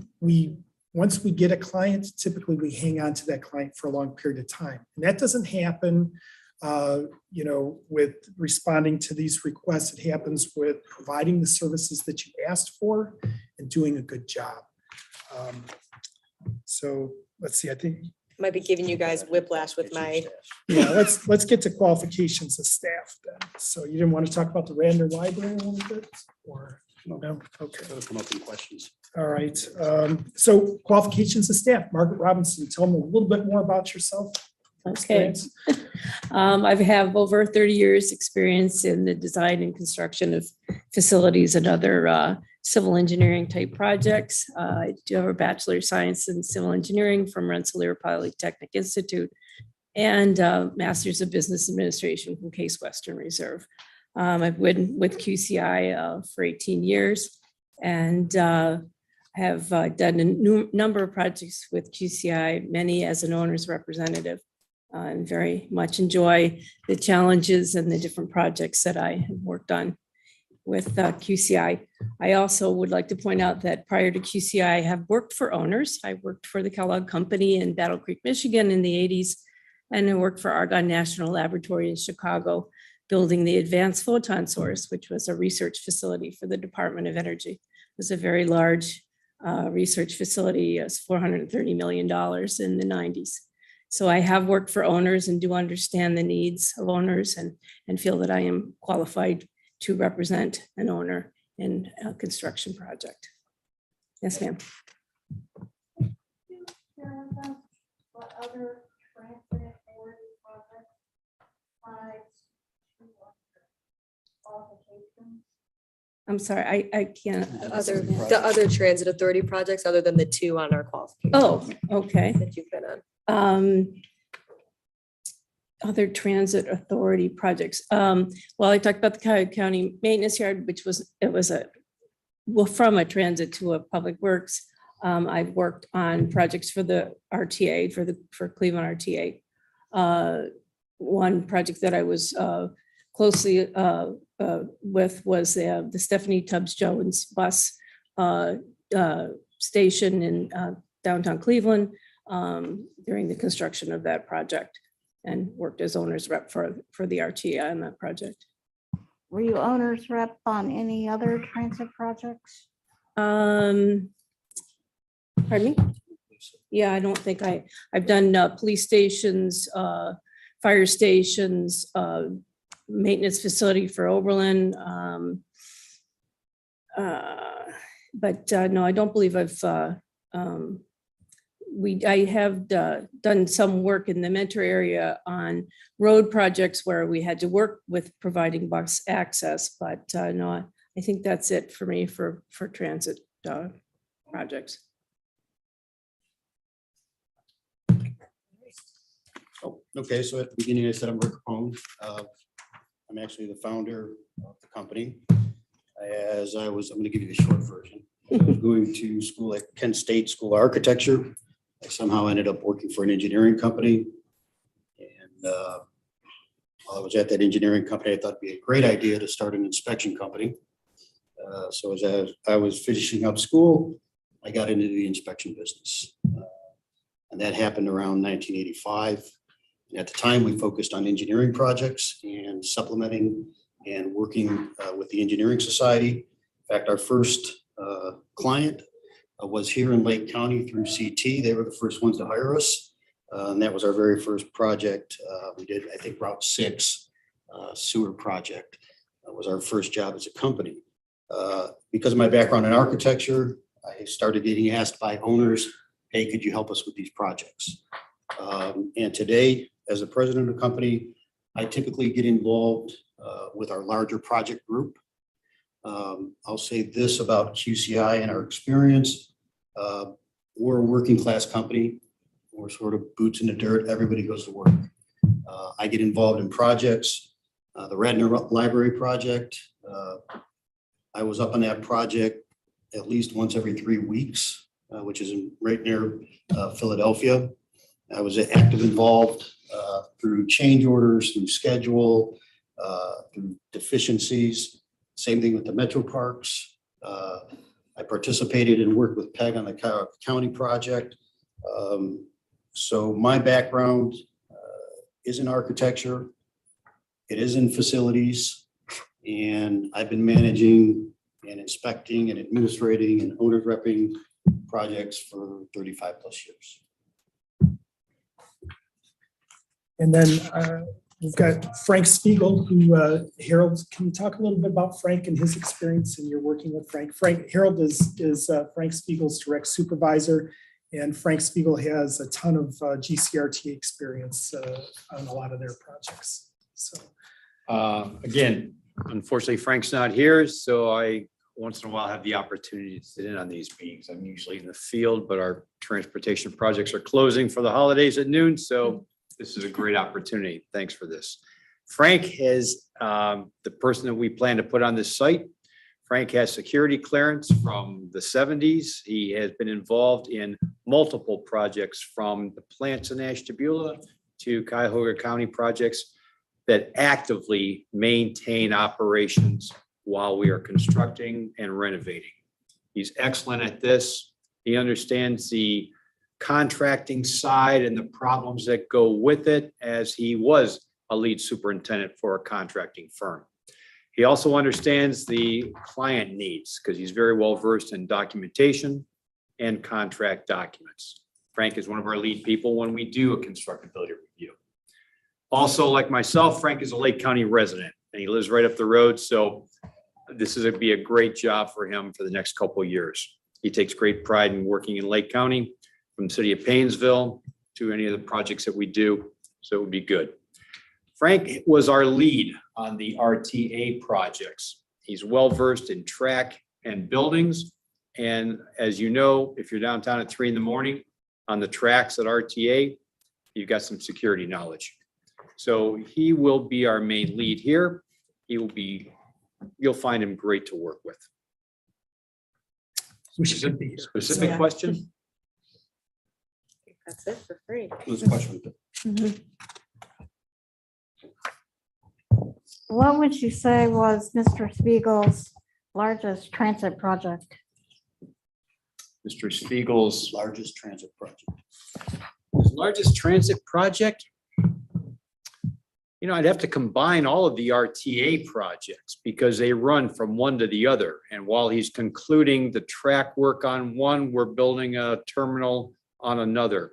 once we get a client, typically we hang on to that client for a long period of time. And that doesn't happen you know, with responding to these requests. It happens with providing the services that you asked for and doing a good job. So let's see, I think. Might be giving you guys whiplash with my. Yeah, let's get to qualifications of staff then. So you didn't want to talk about the Radnor Library a little bit or no? Okay. That'll come up in questions. All right. So qualifications of staff, Margaret Robinson, tell me a little bit more about yourself. Okay. I have over 30 years experience in the design and construction of facilities and other civil engineering type projects. I do have a Bachelor of Science in Civil Engineering from Rensselaer Polytechnic Institute and Masters of Business Administration from Case Western Reserve. I've been with QCI for 18 years and have done a number of projects with QCI, many as an owner's representative. And very much enjoy the challenges and the different projects that I have worked on with QCI. I also would like to point out that prior to QCI, I have worked for owners. I worked for the Kellogg Company in Battle Creek, Michigan in the 80s, and I worked for Argonne National Laboratory in Chicago, building the Advanced Photon Source, which was a research facility for the Department of Energy. It was a very large research facility. It was $430 million in the 90s. So I have worked for owners and do understand the needs of owners and feel that I am qualified to represent an owner in a construction project. Yes, ma'am. What other transit authority projects besides qualifications? I'm sorry, I can't. The other transit authority projects other than the two on our qualification. Oh, okay. That you've been on. Other transit authority projects. Well, I talked about the Cuyahoga County Maintenance Yard, which was from a transit to a public works. I've worked on projects for the RTA, for Cleveland RTA. One project that I was closely with was the Stephanie Tubbs Jones bus station in downtown Cleveland during the construction of that project, and worked as owner's rep for the RTA on that project. Were you owner's rep on any other transit projects? Pardon me? Yeah, I don't think I've done police stations, fire stations, maintenance facility for Oberlin. But no, I don't believe I have done some work in the Mentor area on road projects where we had to work with providing bus access, but no, I think that's it for me for transit projects. Oh, okay, so at the beginning, I said I'm Rick Capone. I'm actually the founder of the company. I'm going to give you the short version. I was going to school at Kent State School of Architecture. I somehow ended up working for an engineering company. And while I was at that engineering company, I thought it'd be a great idea to start an inspection company. So as I was finishing up school, I got into the inspection business. And that happened around 1985. And at the time, we focused on engineering projects and supplementing and working with the Engineering Society. In fact, our first client was here in Lake County through CT. They were the first ones to hire us. And that was our very first project. We did, I think, Route 6 sewer project. That was our first job as a company. Because of my background in architecture, I started getting asked by owners, hey, could you help us with these projects? And today, as the president of the company, I typically get involved with our larger project group. I'll say this about QCI and our experience. We're a working class company. We're sort of boots in the dirt. Everybody goes to work. I get involved in projects. The Radnor Library project. I was up on that project at least once every 3 weeks, which is right near Philadelphia. I was active involved through change orders, through schedule, through deficiencies. Same thing with the Metro Parks. I participated and worked with PEG on the Cuyahoga County project. So my background is in architecture. It is in facilities. And I've been managing and inspecting and administrating and owner repping projects for 35 plus years. And then we've got Frank Spiegel, who Harold, can you talk a little bit about Frank and his experience and you're working with Frank? Harold is Frank Spiegel's direct supervisor, and Frank Spiegel has a ton of GCRT experience on a lot of their projects. So Again, unfortunately, Frank's not here, so I once in a while have the opportunity to sit in on these meetings. I'm usually in the field, but our transportation projects are closing for the holidays at noon, so this is a great opportunity. Thanks for this. Frank is the person that we plan to put on this site. Frank has security clearance from the 70s. He has been involved in multiple projects from the plants in Ashtabula to Cuyahoga County projects that actively maintain operations while we are constructing and renovating. He's excellent at this. He understands the contracting side and the problems that go with it, as he was a lead superintendent for a contracting firm. He also understands the client needs because he's very well versed in documentation and contract documents. Frank is one of our lead people when we do a constructability review. Also, like myself, Frank is a Lake County resident and he lives right up the road. So this is be a great job for him for the next couple of years. He takes great pride in working in Lake County, from the city of Paynesville to any of the projects that we do. So it would be good. Frank was our lead on the RTA projects. He's well versed in track and buildings. And as you know, if you're downtown at 3 a.m. on the tracks at RTA, you've got some security knowledge. So he will be our main lead here. You'll find him great to work with. Wish you could be here. Specific Yeah. question? That's it for free. This question. What would you say was Mr. Spiegel's largest transit project? Mr. Spiegel's Largest transit project. his largest transit project? You know, I'd have to combine all of the RTA projects because they run from one to the other. And while he's concluding the track work on one, we're building a terminal on another.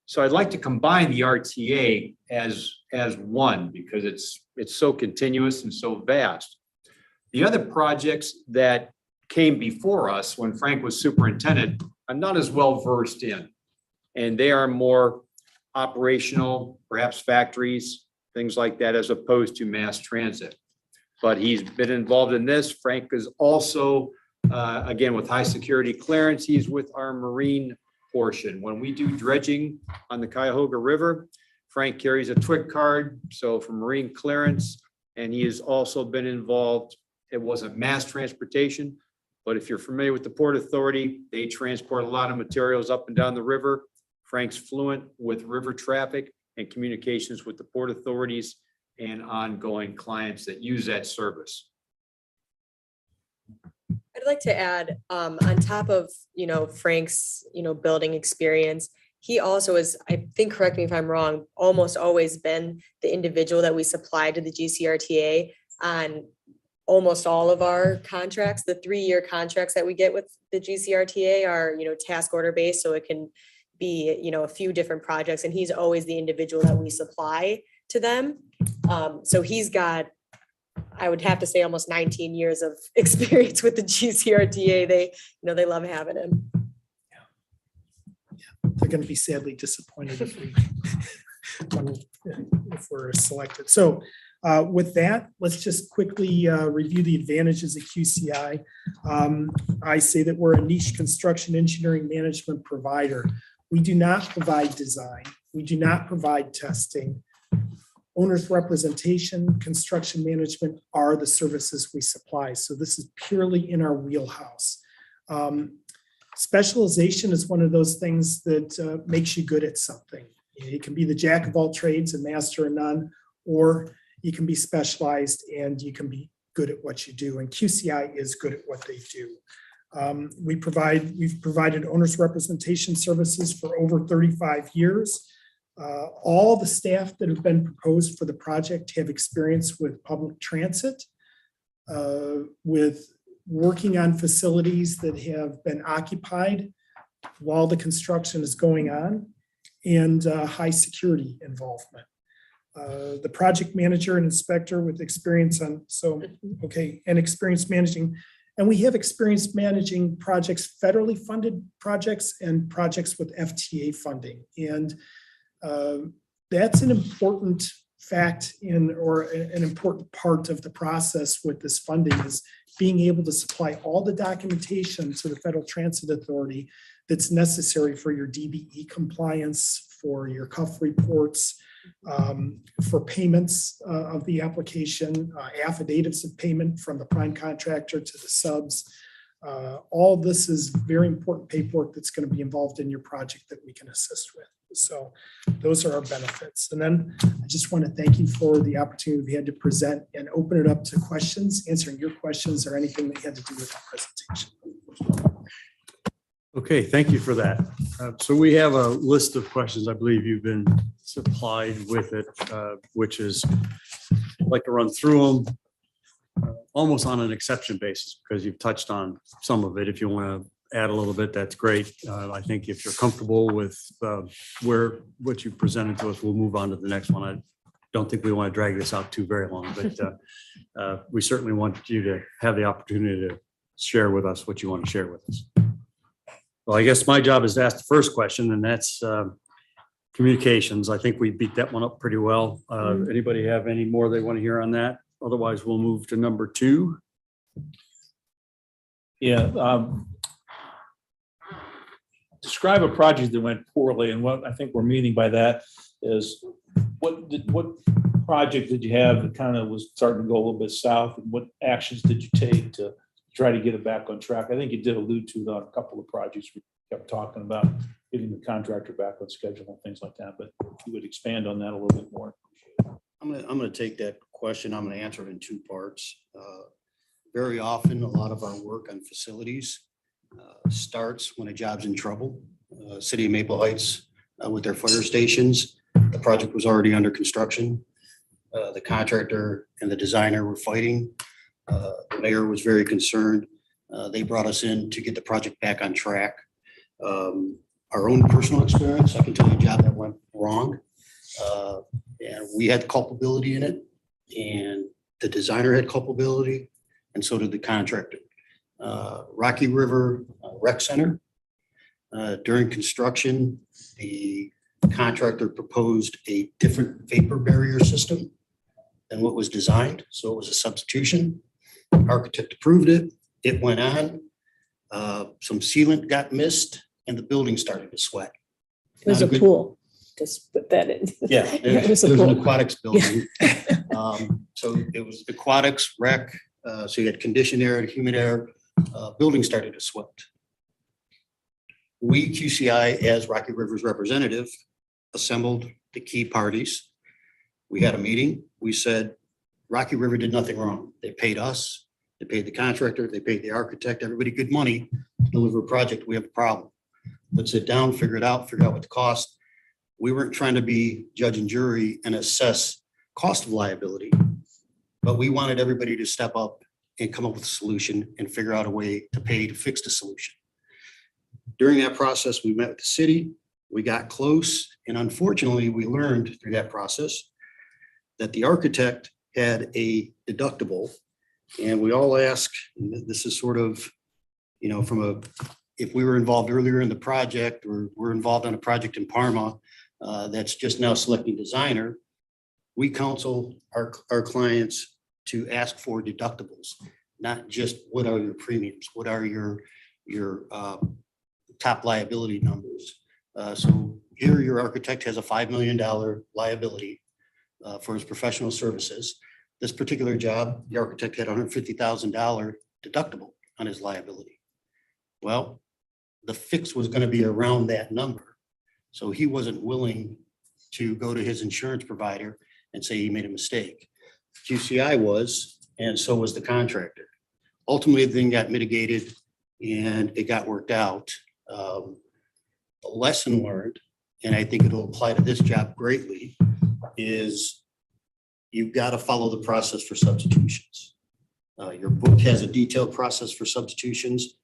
So I'd like to combine the RTA as one because it's so continuous and so vast. The other projects that came before us when Frank was superintendent, I'm not as well versed in. And they are more operational, perhaps factories, things like that, as opposed to mass transit. But he's been involved in this. Frank is also, again, with high security clearance, he's with our marine portion. When we do dredging on the Cuyahoga River, Frank carries a TWIC card, so for marine clearance, and he has also been involved. It wasn't mass transportation, but if you're familiar with the Port Authority, they transport a lot of materials up and down the river. Frank's fluent with river traffic and communications with the port authorities and ongoing clients that use that service. I'd like to add, on top of, Frank's, building experience, he also is, I think, correct me if I'm wrong, almost always been the individual that we supply to the GCRTA on almost all of our contracts. The 3-year contracts that we get with the GCRTA are, task order based, so it can be, a few different projects, and he's always the individual that we supply to them. So he's got, I would have to say, almost 19 years of experience with the GCRTA. They love having him. They're going to be sadly disappointed if we're selected. So with that, let's just quickly review the advantages of QCI. I say that we're a niche construction engineering management provider. We do not provide design. We do not provide testing. Owner's representation, construction management are the services we supply. So this is purely in our wheelhouse. Specialization is one of those things that makes you good at something. You can be the jack of all trades and master of none, or you can be specialized and you can be good at what you do. And QCI is good at what they do. We've provided owner's representation services for over 35 years. All the staff that have been proposed for the project have experience with public transit, with working on facilities that have been occupied while the construction is going on, and high security involvement. The project manager and inspector with experience and experience managing. And we have experience managing projects, federally funded projects and projects with FTA funding. And that's an important fact or an important part of the process with this funding is being able to supply all the documentation to the Federal Transit Authority that's necessary for your DBE compliance, for your CUF reports, for payments of the application, affidavits of payment from the prime contractor to the subs. All this is very important paperwork that's going to be involved in your project that we can assist with. So those are our benefits. And then I just want to thank you for the opportunity we had to present and open it up to questions, answering your questions or anything that you had to do with our presentation. Okay, thank you for that. So we have a list of questions. I believe you've been supplied with it, which is, I'd like to run through them almost on an exception basis because you've touched on some of it. If you want to add a little bit, that's great. I think if you're comfortable with what you presented to us, we'll move on to the next one. I don't think we want to drag this out too very long, but we certainly want you to have the opportunity to share with us what you want to share with us. Well, I guess my job is to ask the first question, and that's communications. I think we beat that one up pretty well. Anybody have any more they want to hear on that? Otherwise, we'll move to number 2. Yeah. Describe a project that went poorly, and what I think we're meaning by that is what project did you have that kind of was starting to go a little bit south, and what actions did you take to try to get it back on track? I think you did allude to on a couple of projects we kept talking about getting the contractor back on schedule and things like that, but if you would expand on that a little bit more. I'm gonna take that question. I'm gonna answer it in 2 parts. Very often, a lot of our work on facilities starts when a job's in trouble. City of Maple Heights with their fire stations, the project was already under construction. The contractor and the designer were fighting. The mayor was very concerned. They brought us in to get the project back on track. Our own personal experience, I can tell you a job that went wrong. And we had culpability in it, and the designer had culpability, and so did the contractor. Rocky River Rec Center, during construction, the contractor proposed a different vapor barrier system than what was designed, so it was a substitution. Architect approved it, it went on. Some sealant got missed, and the building started to sweat. It was Not a good- pool. Just put that in. Yeah, It was a there's an pool. aquatics building. So it was aquatics, rec, so you had conditioned air and humid air, building started to sweat. We, QCI, as Rocky River's representative, assembled the key parties. We had a meeting. We said, Rocky River did nothing wrong. They paid us, they paid the contractor, they paid the architect, everybody good money to deliver a project. We have a problem. Let's sit down, figure it out, figure out what the cost. We weren't trying to be judge and jury and assess cost of liability, but we wanted everybody to step up and come up with a solution and figure out a way to pay to fix the solution. During that process, we met with the city, we got close, and unfortunately, we learned through that process that the architect had a deductible, and we all ask, and this is sort of, if we were involved earlier in the project, or we're involved on a project in Parma that's just now selecting designer, we counsel our clients to ask for deductibles, not just what are your premiums, what are your top liability numbers. So here your architect has a $5 million liability for his professional services. This particular job, the architect had $150,000 deductible on his liability. Well, the fix was going to be around that number. So he wasn't willing to go to his insurance provider and say he made a mistake. QCI was, and so was the contractor. Ultimately, the thing got mitigated and it got worked out. The lesson learned, and I think it'll apply to this job greatly, is you've got to follow the process for substitutions. Your book has a detailed process for substitutions.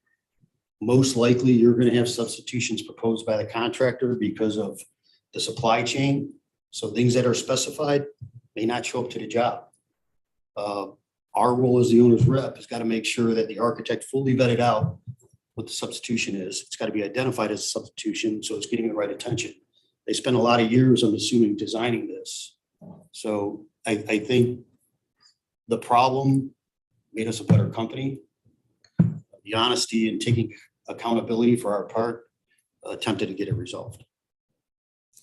Most likely, you're going to have substitutions proposed by the contractor because of the supply chain. So things that are specified may not show up to the job. Our role as the owner's rep has got to make sure that the architect fully vetted out what the substitution is. It's got to be identified as a substitution, so it's getting the right attention. They spent a lot of years, I'm assuming, designing this. So I think the problem made us a better company. The honesty and taking accountability for our part attempted to get it resolved.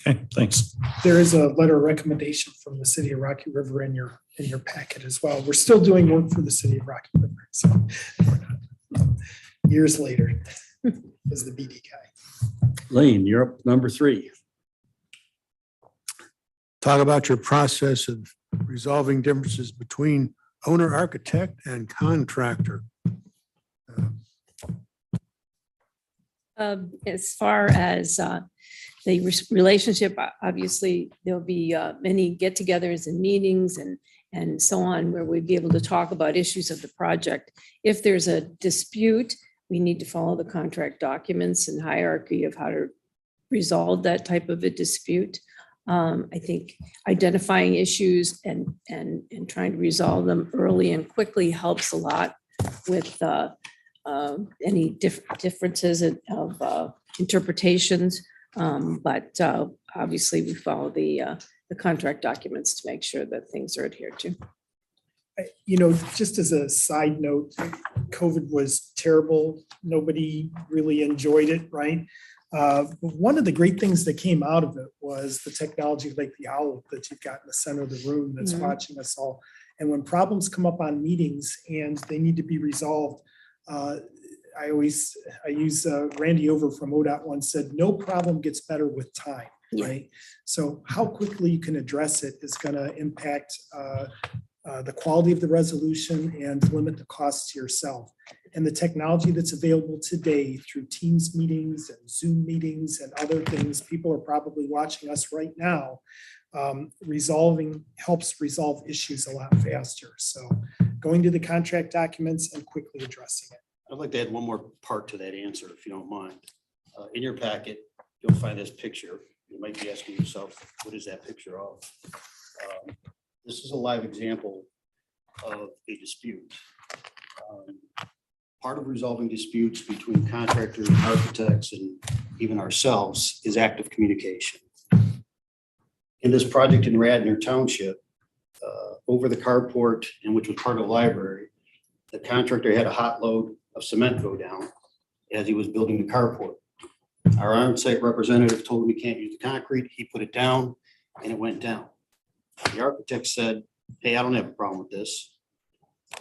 Okay, thanks. There is a letter of recommendation from the city of Rocky River in your packet as well. We're still doing work for the city of Rocky River, so we're not, years later as the BD guy. Lane, you're up number 3. Talk about your process of resolving differences between owner architect and contractor. As far as the relationship, obviously, there'll be many get-togethers and meetings and so on, where we'd be able to talk about issues of the project. If there's a dispute, we need to follow the contract documents and hierarchy of how to resolve that type of a dispute. I think identifying issues and trying to resolve them early and quickly helps a lot with any differences of interpretations. But obviously, we follow the contract documents to make sure that things are adhered to. You know, just as a side note, COVID was terrible. Nobody really enjoyed it, right? But one of the great things that came out of it was the technology like the owl that you've got in the center of the room that's watching us all. And when problems come up on meetings and they need to be resolved, I use Randy Over from ODOT once said, no problem gets better with time, right? So how quickly you can address it is going to impact the quality of the resolution and limit the costs to yourself. And the technology that's available today through Teams meetings and Zoom meetings and other things, people are probably watching us right now, helps resolve issues a lot faster. So going to the contract documents and quickly addressing it. I'd like to add one more part to that answer, if you don't mind. In your packet, you'll find this picture. You might be asking yourself, what is that picture of? This is a live example of a dispute. Part of resolving disputes between contractors, architects, and even ourselves is active communication. In this project in Radnor Township, over the carport, and which was part of the library, the contractor had a hot load of cement go down as he was building the carport. Our on-site representative told him he can't use the concrete. He put it down and it went down. The architect said, hey, I don't have a problem with this.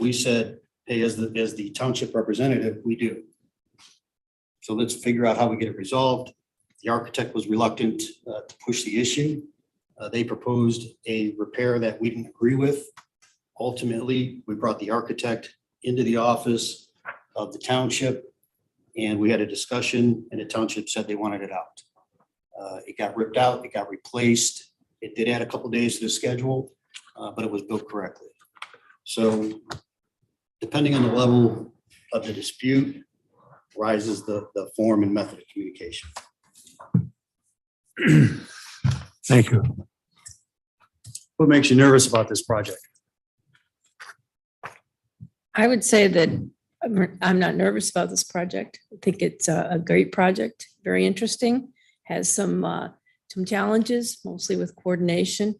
We said, hey, as the township representative, we do. So let's figure out how we get it resolved. The architect was reluctant to push the issue. They proposed a repair that we didn't agree with. Ultimately, we brought the architect into the office of the township and we had a discussion and the township said they wanted it out. It got ripped out, it got replaced. It did add a couple days to the schedule, but it was built correctly. So depending on the level of the dispute, rises the form and method of communication. Thank you. What makes you nervous about this project? I would say that I'm not nervous about this project. I think it's a great project, very interesting, has some challenges, mostly with coordination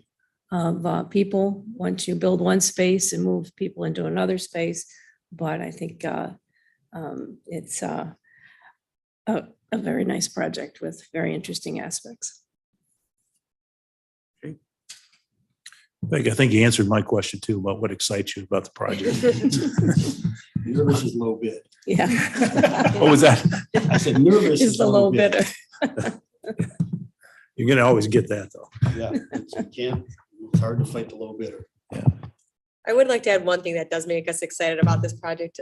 of people once you build one space and move people into another space. But I think it's a very nice project with very interesting aspects. I think you answered my question too about what excites you about the project. Nervous is low bid. Yeah. What was that? I said nervous Is the low bidder. You're gonna always get that though. Yeah, it's hard to fight the low bidder. I would like to add one thing that does make us excited about this project.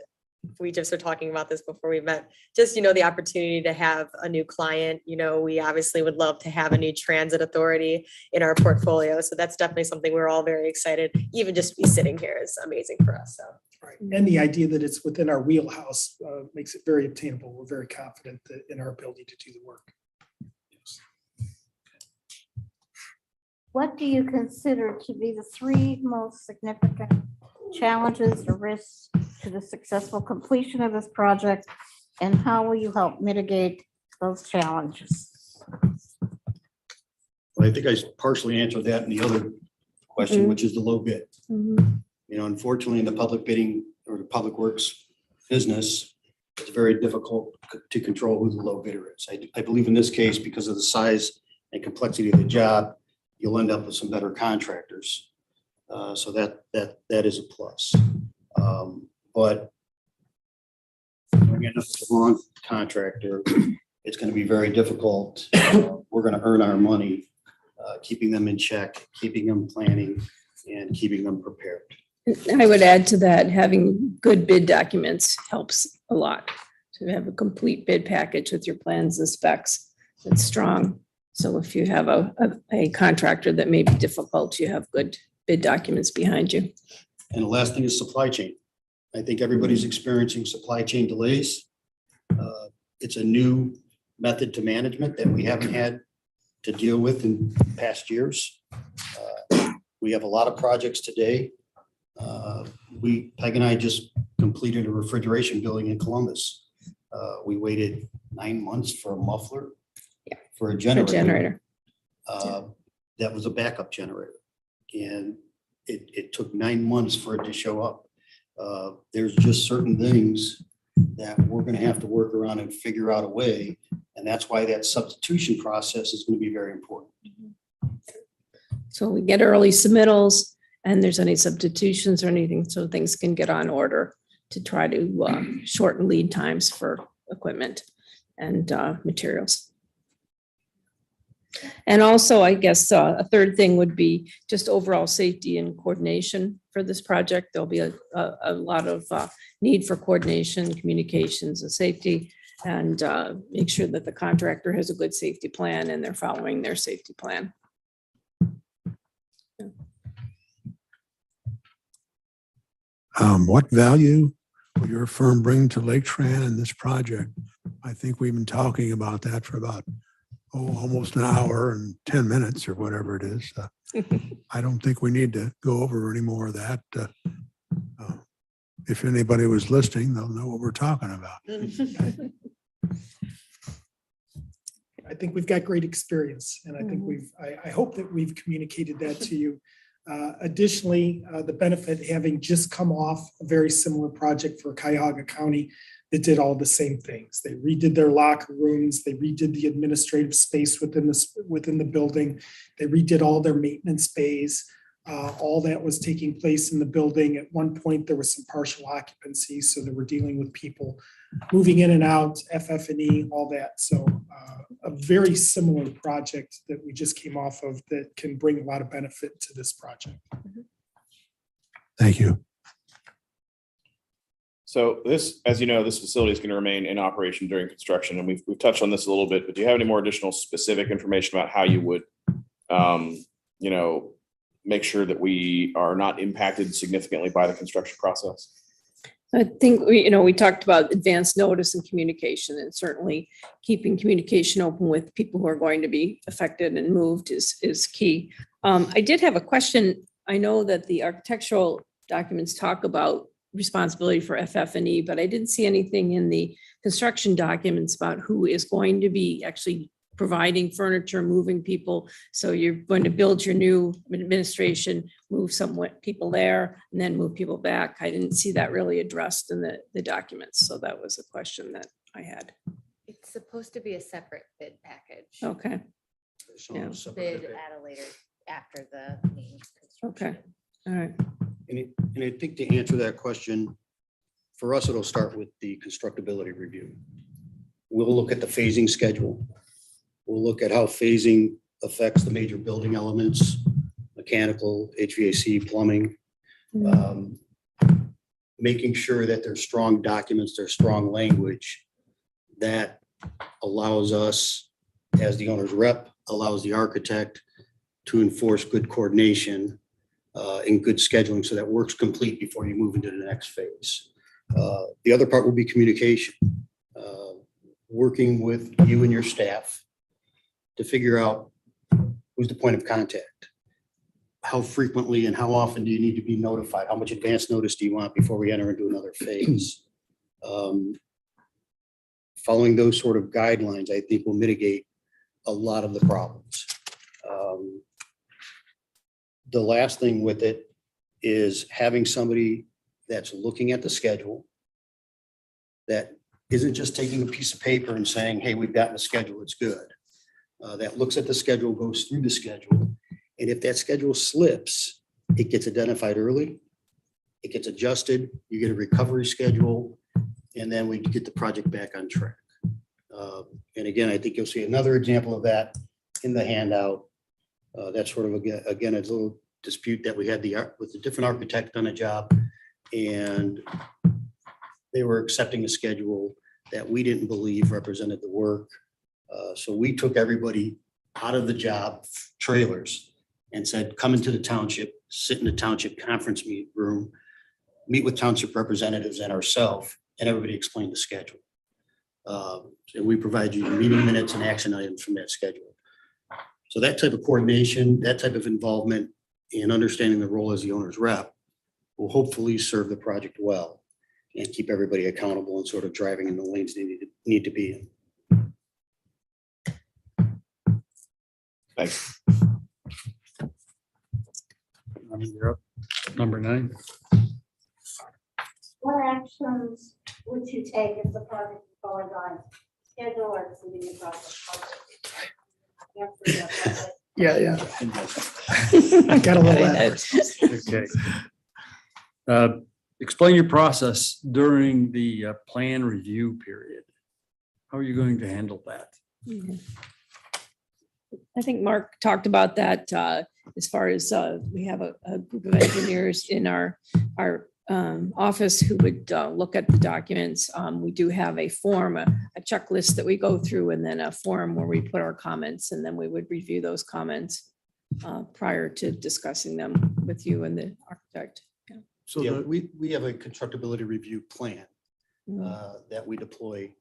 We just were talking about this before we met, just, the opportunity to have a new client, we obviously would love to have a new transit authority in our portfolio. So that's definitely something we're all very excited. Even just be sitting here is amazing for us. So. Right. And the idea that it's within our wheelhouse makes it very obtainable. We're very confident that in our ability to do the work. What do you consider to be the 3 most significant challenges or risks to the successful completion of this project? And how will you help mitigate those challenges? Well, I think I partially answered that in the other question, which is the low bid. Unfortunately, in the public bidding or the public works business, it's very difficult to control who the low bidder is. I believe in this case, because of the size and complexity of the job, you'll end up with some better contractors. So that is a plus. But when you end up with the wrong contractor, it's going to be very difficult. We're going to earn our money, keeping them in check, keeping them planning, and keeping them prepared. I would add to that, having good bid documents helps a lot. To have a complete bid package with your plans and specs that's strong. So if you have a contractor that may be difficult, you have good bid documents behind you. And the last thing is supply chain. I think everybody's experiencing supply chain delays. It's a new method to management that we haven't had to deal with in past years. We have a lot of projects today. Peg and I just completed a refrigeration building in Columbus. We waited 9 months for a muffler. Yeah. For a A generator. generator. That was a backup generator. And it took 9 months for it to show up. There's just certain things that we're going to have to work around and figure out a way. And that's why that substitution process is going to be very important. So we get early submittals and there's any substitutions or anything, so things can get on order to try to shorten lead times for equipment and materials. And also, I guess, a third thing would be just overall safety and coordination for this project. There'll be a lot of need for coordination, communications and safety, and make sure that the contractor has a good safety plan and they're following their safety plan. What value will your firm bring to Laketran in this project? I think we've been talking about that for about almost an hour and 10 minutes or whatever it is. I don't think we need to go over any more of that. If anybody was listening, they'll know what we're talking about. I think we've got great experience, and I think I hope that we've communicated that to you. Additionally, the benefit having just come off a very similar project for Cuyahoga County that did all the same things. They redid their locker rooms, they redid the administrative space within the building, they redid all their maintenance bays. All that was taking place in the building. At one point, there was some partial occupancy, so they were dealing with people moving in and out, FF&E, all that. So a very similar project that we just came off of that can bring a lot of benefit to this project. Thank you. So this, as you know, this facility is going to remain in operation during construction, and we've touched on this a little bit, but do you have any more additional specific information about how you would, make sure that we are not impacted significantly by the construction process? I think we talked about advance notice and communication, and certainly keeping communication open with people who are going to be affected and moved is key. I did have a question. I know that the architectural documents talk about responsibility for FF&E, but I didn't see anything in the construction documents about who is going to be actually providing furniture, moving people. So you're going to build your new administration, move people there, and then move people back. I didn't see that really addressed in the documents. So that was a question that I had. It's supposed to be a separate bid package. Okay, So Yeah. Bid at a later, after the main okay, construction. all right. And I think to answer that question, for us, it'll start with the constructability review. We'll look at the phasing schedule. We'll look at how phasing affects the major building elements, mechanical, HVAC, plumbing. Making sure that there's strong documents, there's strong language that allows us, as the owner's rep, allows the architect to enforce good coordination and good scheduling so that work's complete before you move into the next phase. The other part will be communication. Working with you and your staff to figure out who's the point of contact. How frequently and how often do you need to be notified? How much advance notice do you want before we enter into another phase? Following those sort of guidelines, I think will mitigate a lot of the problems. The last thing with it is having somebody that's looking at the schedule that isn't just taking a piece of paper and saying, hey, we've gotten a schedule, it's good. that looks at the schedule, goes through the schedule. And if that schedule slips, it gets identified early. It gets adjusted, you get a recovery schedule, and then we get the project back on track. And again, I think you'll see another example of that in the handout. That's sort of, again, a little dispute that we had with a different architect on a job. And they were accepting a schedule that we didn't believe represented the work. So we took everybody out of the job trailers and said, come into the township, sit in the township conference room, meet with township representatives and ourselves, and everybody explained the schedule. And we provide you meeting minutes and action items from that schedule. So that type of coordination, that type of involvement in understanding the role as the owner's rep will hopefully serve the project well and keep everybody accountable and sort of driving in the lanes they need to be in. Thanks. You're up. Number 9. What actions would you take if the project is going on schedule or exceeding the project? Yeah. I got a little ahead. Okay. Explain your process during the plan review period. How are you going to handle that? I think Mark talked about that as far as we have a group of engineers in our office who would look at the documents. We do have a form, a checklist that we go through, and then a form where we put our comments, and then we would review those comments prior to discussing them with you and the architect. So Yeah, we have a constructability review plan Mhm. that we deploy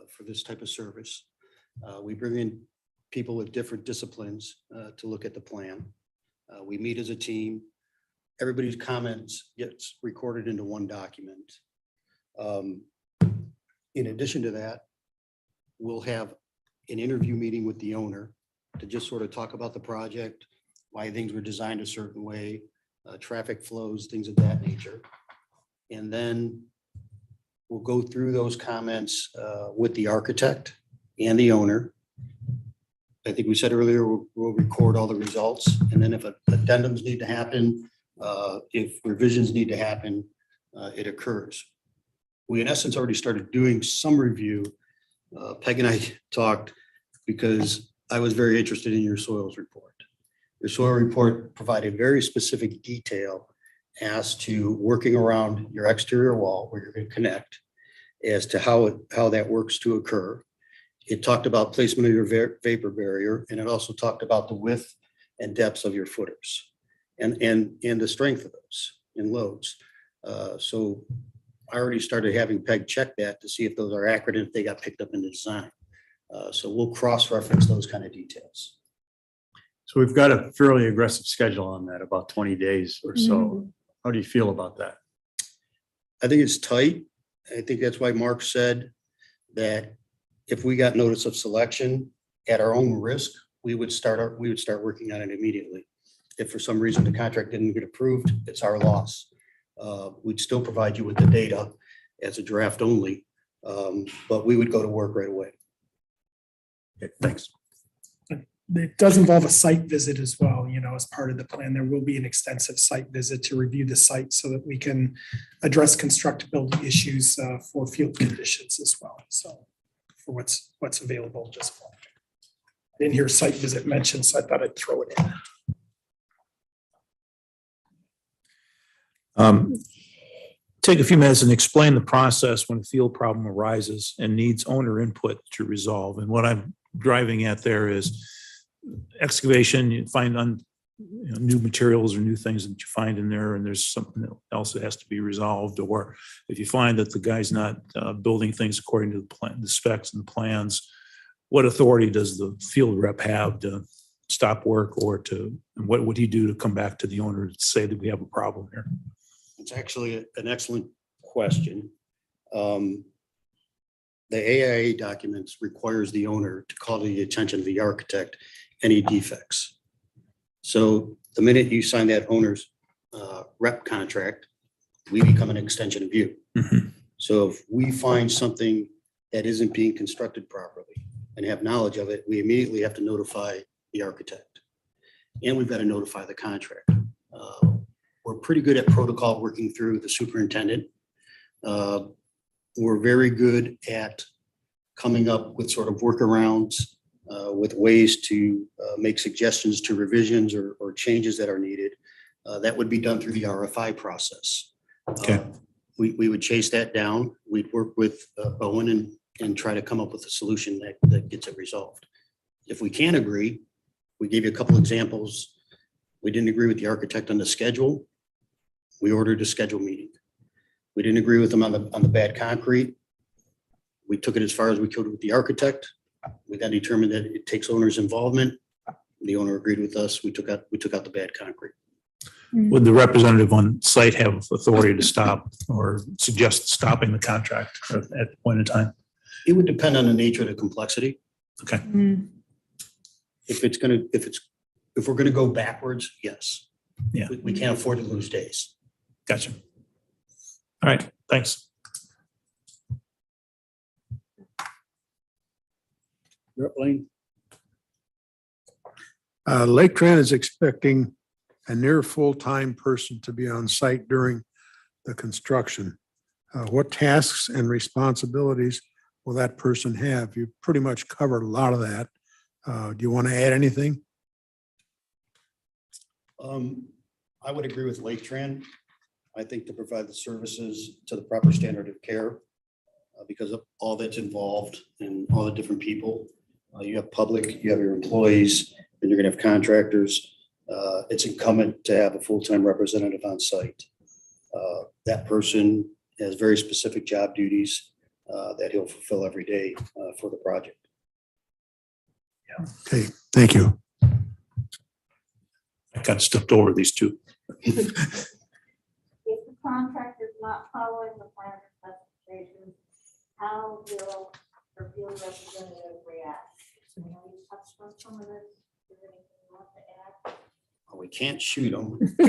for this type of service. We bring in people with different disciplines to look at the plan. We meet as a team. Everybody's comments gets recorded into one document. In addition to that, we'll have an interview meeting with the owner to just sort of talk about the project, why things were designed a certain way, traffic flows, things of that nature. And then we'll go through those comments with the architect and the owner. I think we said earlier, we'll record all the results, and then if addendums need to happen, if revisions need to happen, it occurs. We in essence already started doing some review. Peg and I talked because I was very interested in your soils report. Your soil report provided very specific detail as to working around your exterior wall where you're going to connect, as to how that works to occur. It talked about placement of your vapor barrier, and it also talked about the width and depths of your footers and the strength of those and loads. So I already started having Peg check that to see if those are accurate and if they got picked up in the design. So we'll cross-reference those kind of details. So we've got a fairly aggressive schedule on that, about 20 days or so. Mhm. How do you feel about that? I think it's tight. I think that's why Mark said that if we got notice of selection at our own risk, we would start working on it immediately. If for some reason the contract didn't get approved, it's our loss. We'd still provide you with the data as a draft only, but we would go to work right away. Okay, thanks. It does involve a site visit as well, as part of the plan. There will be an extensive site visit to review the site so that we can address constructability issues for field conditions as well. So for what's available, just I didn't hear site visit mentioned, so I thought I'd throw it in. Take a few minutes and explain the process when a field problem arises and needs owner input to resolve. And what I'm driving at there is excavation, you find new materials or new things that you find in there, and there's something else that has to be resolved. Or if you find that the guy's not building things according to the plan, the specs and the plans, what authority does the field rep have to stop work, or and what would he do to come back to the owner to say that we have a problem here? It's actually an excellent question. The AIA documents requires the owner to call to the attention of the architect any defects. So the minute you sign that owner's rep contract, we become an extension of you. Mhm. So if we find something that isn't being constructed properly, and have knowledge of it, we immediately have to notify the architect. And we've got to notify the contractor. We're pretty good at protocol working through the superintendent. We're very good at coming up with sort of workarounds with ways to make suggestions to revisions or changes that are needed. That would be done through the RFI process. Okay. We would chase that down. We'd work with Owen and try to come up with a solution that gets it resolved. If we can't agree, we gave you a couple examples. We didn't agree with the architect on the schedule. We ordered a schedule meeting. We didn't agree with them on the bad concrete. We took it as far as we could with the architect. We then determined that it takes owner's involvement. The owner agreed with us. We took out the bad concrete. Would the representative on site have authority to stop or suggest stopping the contract at the point in time? It would depend on the nature of the complexity. Okay. If we're gonna go backwards, yes. Yeah. We can't afford to lose days. Gotcha. All right, thanks. Rep. Lane? Laketran is expecting a near full-time person to be on site during the construction. What tasks and responsibilities will that person have? You pretty much covered a lot of that. Do you want to add anything? I would agree with Laketran. I think to provide the services to the proper standard of care because of all that's involved and all the different people. You have public, you have your employees, and you're gonna have contractors. It's incumbent to have a full-time representative on site. That person has very specific job duties that he'll fulfill every day for the project. Okay, thank you. I kind of stepped over these two. If the contractor is not following the plan specifications, how will the field representative react? You touched on some of this. Is there anything you want to add? We can't shoot them. No,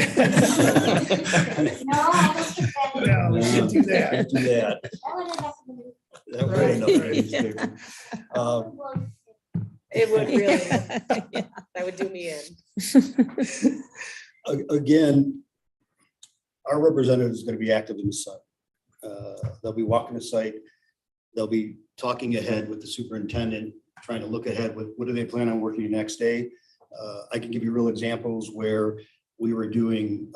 I don't think that is- No, we can't do that. Can't do that. That would end up in the- That would end up in the newspaper. Well, It would really, that would do me in. Again, our representative is going to be active in the site. They'll be walking the site. They'll be talking ahead with the superintendent, trying to look ahead with what do they plan on working the next day. I can give you real examples where we were doing,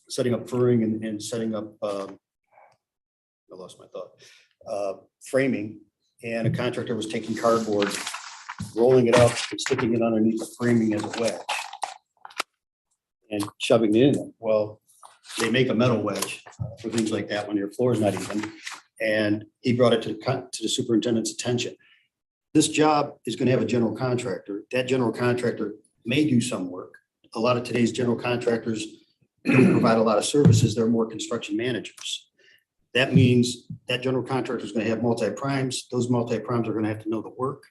setting up furring and setting up, I lost my thought, framing, and a contractor was taking cardboard, rolling it up and sticking it underneath the framing as a wedge and shoving it in there. Well, they make a metal wedge for things like that when your floor is not even. And he brought it to the superintendent's attention. This job is going to have a general contractor. That general contractor may do some work. A lot of today's general contractors don't provide a lot of services. They're more construction managers. That means that general contractor is going to have multi-primes. Those multi-primes are going to have to know the work.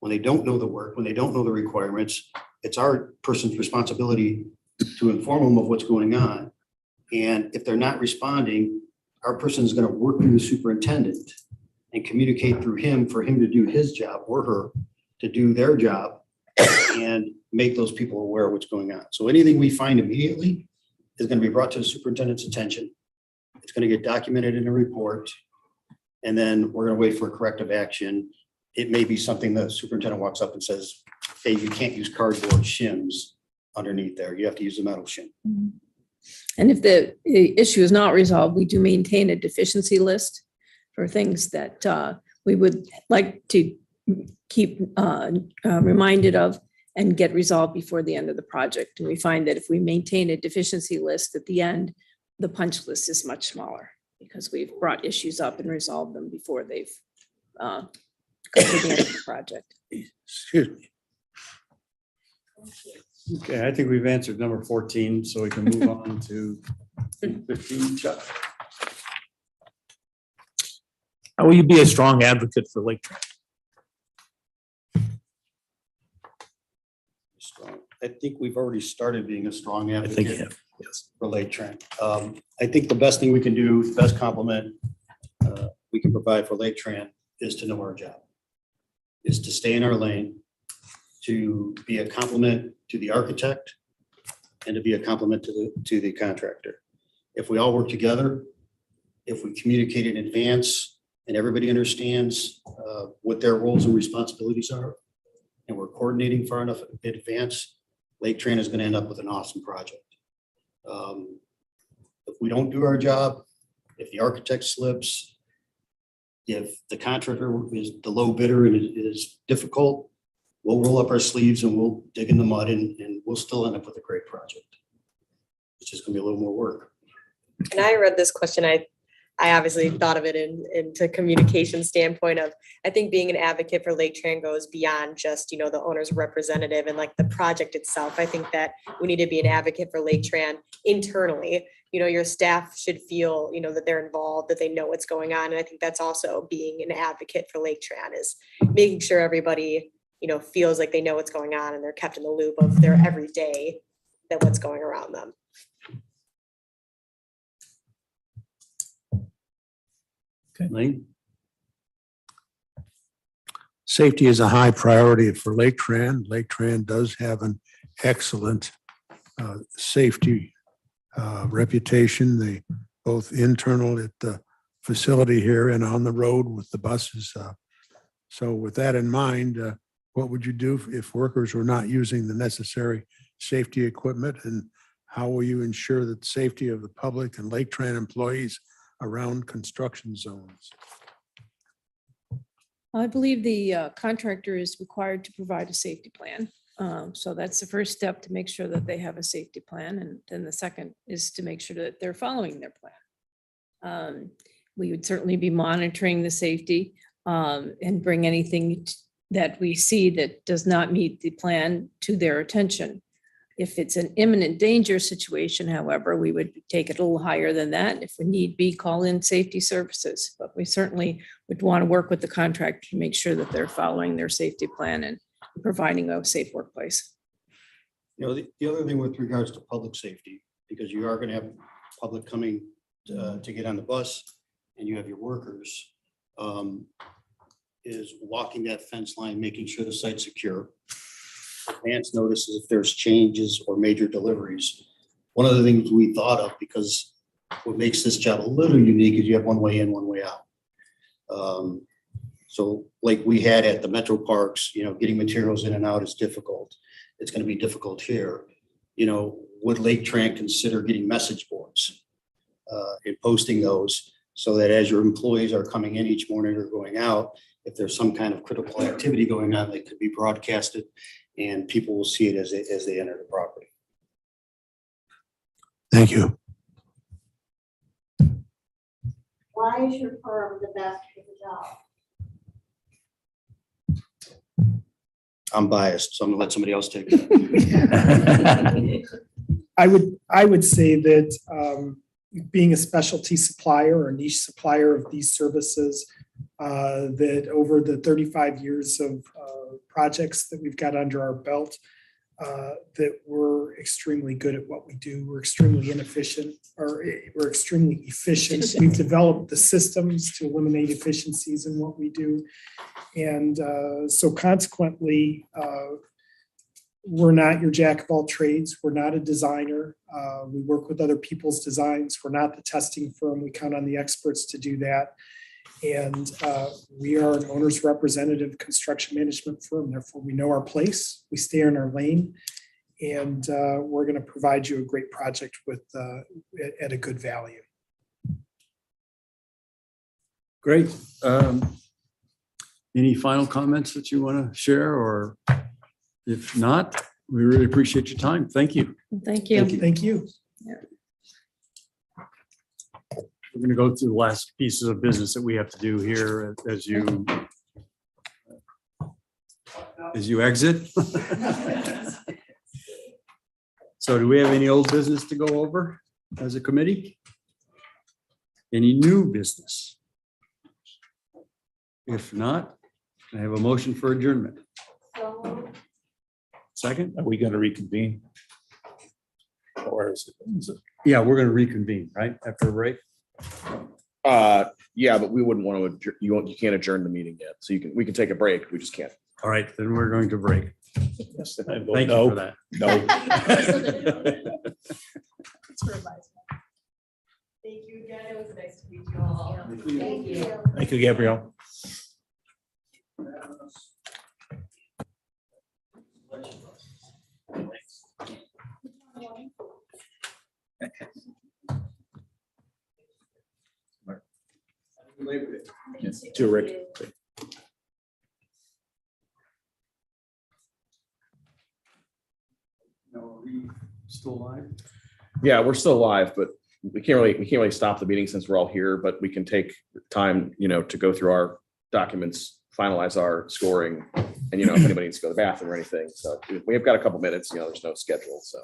When they don't know the work, when they don't know the requirements, it's our person's responsibility to inform them of what's going on. And if they're not responding, our person is going to work through the superintendent and communicate through him for him to do his job or her to do their job and make those people aware of what's going on. So anything we find immediately is going to be brought to the superintendent's attention. It's going to get documented in a report, and then we're going to wait for corrective action. It may be something the superintendent walks up and says, hey, you can't use cardboard shims underneath there. You have to use the metal shim. And if the issue is not resolved, we do maintain a deficiency list for things that we would like to keep reminded of and get resolved before the end of the project. And we find that if we maintain a deficiency list at the end, the punch list is much smaller because we've brought issues up and resolved them before they've come to the end of the project. Excuse me. Okay, I think we've answered number 14, so we can move on to 15. Chuck. How will you be a strong advocate for Laketran? Strong. I think we've already started being a strong I think you advocate have, yes. for Laketran. I think the best thing we can do, the best compliment we can provide for Laketran is to know our job. is to stay in our lane, to be a complement to the architect, and to be a complement to the contractor. If we all work together, if we communicate in advance and everybody understands what their roles and responsibilities are, and we're coordinating far enough in advance, Laketran is going to end up with an awesome project. If we don't do our job, if the architect slips, if the contractor is the low bidder and it is difficult, we'll roll up our sleeves and we'll dig in the mud and we'll still end up with a great project. It's just gonna be a little more work. And I read this question, I obviously thought of it into communication standpoint of, I think being an advocate for Laketran goes beyond just, you know, the owner's representative and like the project itself. I think that we need to be an advocate for Laketran internally. You know, your staff should feel, you know, that they're involved, that they know what's going on. And I think that's also being an advocate for Laketran, is making sure everybody, you know, feels like they know what's going on and they're kept in the loop of their everyday, that what's going around them. Lane? Safety is a high priority for Laketran. Laketran does have an excellent safety reputation. They both internal at the facility here and on the road with the buses. So with that in mind, what would you do if workers were not using the necessary safety equipment? And how will you ensure that the safety of the public and Laketran employees around construction zones? I believe the contractor is required to provide a safety plan. So that's the first step, to make sure that they have a safety plan. And then the second is to make sure that they're following their plan. We would certainly be monitoring the safety and bring anything that we see that does not meet the plan to their attention. If it's an imminent danger situation, however, we would take it a little higher than that. If we need be, call in safety services. But we certainly would want to work with the contractor to make sure that they're following their safety plan and providing a safe workplace. You know, the other thing with regards to public safety, because you are going to have public coming to get on the bus and you have your workers, is walking that fence line, making sure the site's secure. Advance notices if there's changes or major deliveries. One of the things we thought of, because what makes this job a little unique, is you have one way in, one way out. So like we had at the metro parks, you know, getting materials in and out is difficult. It's going to be difficult here. You know, would Laketran consider getting message boards and posting those, so that as your employees are coming in each morning or going out, if there's some kind of critical activity going on, they could be broadcasted and people will see it as they enter the property. Thank you. Why is your firm the best for the job? I'm biased, so I'm gonna let somebody else take it. I would say that being a specialty supplier or niche supplier of these services, that over the 35 years of projects that we've got under our belt, that we're extremely good at what we do. We're extremely inefficient, or we're extremely efficient. We've developed the systems to eliminate efficiencies in what we do. And so consequently, we're not your jack of all trades. We're not a designer. We work with other people's designs. We're not the testing firm. We count on the experts to do that. And we are an owner's representative construction management firm. Therefore, we know our place. We stay in our lane. And we're going to provide you a great project with at a good value. Great. Any final comments that you want to share, or if not, we really appreciate your time. Thank you. Thank you. Thank you. We're going to go through the last pieces of business that we have to do here as you exit. So do we have any old business to go over as a committee? Any new business? If not, I have a motion for adjournment. Second? Are we going to reconvene? Or is it? Yeah, we're going to reconvene, right, after a break? Yeah, but we wouldn't want to, you can't adjourn the meeting yet. So we can take a break. We just can't. All right, then we're going to break. Yes, I vote Thank you no. for that. No. Thank you again. It was nice to meet you all. Thank you. Thank you, Gabrielle. To Rick. No, are we still live? Yeah, we're still live, but we can't really stop the meeting since we're all here, but we can take time, to go through our documents, finalize our scoring. And, if anybody needs to go to the bathroom or anything. So we've got a couple minutes, there's no schedule, so.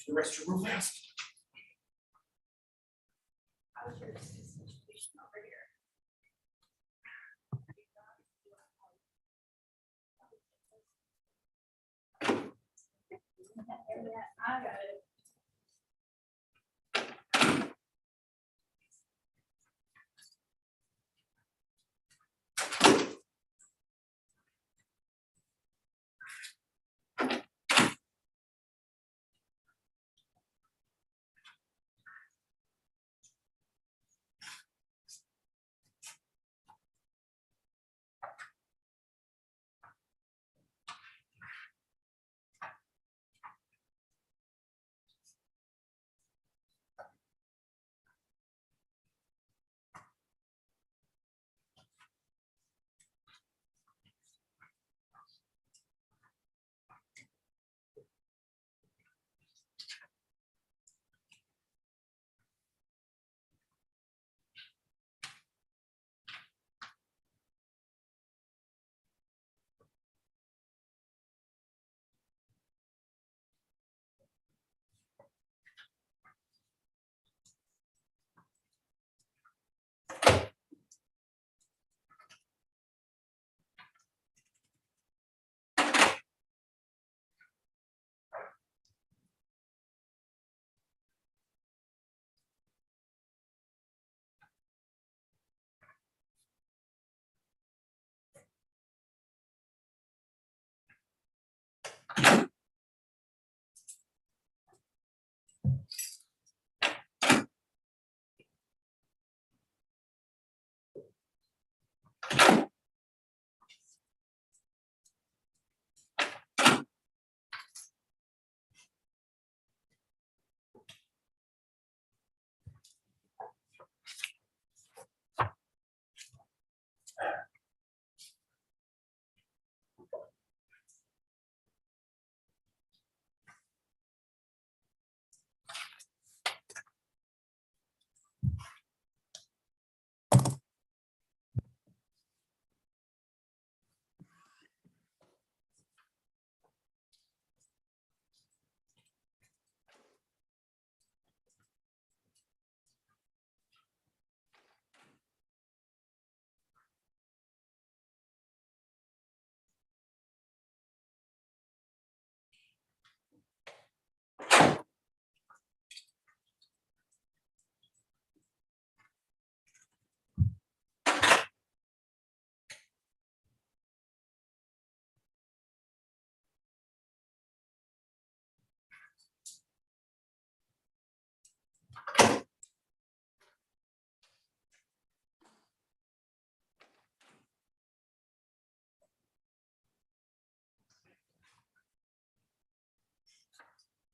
The rest of real fast.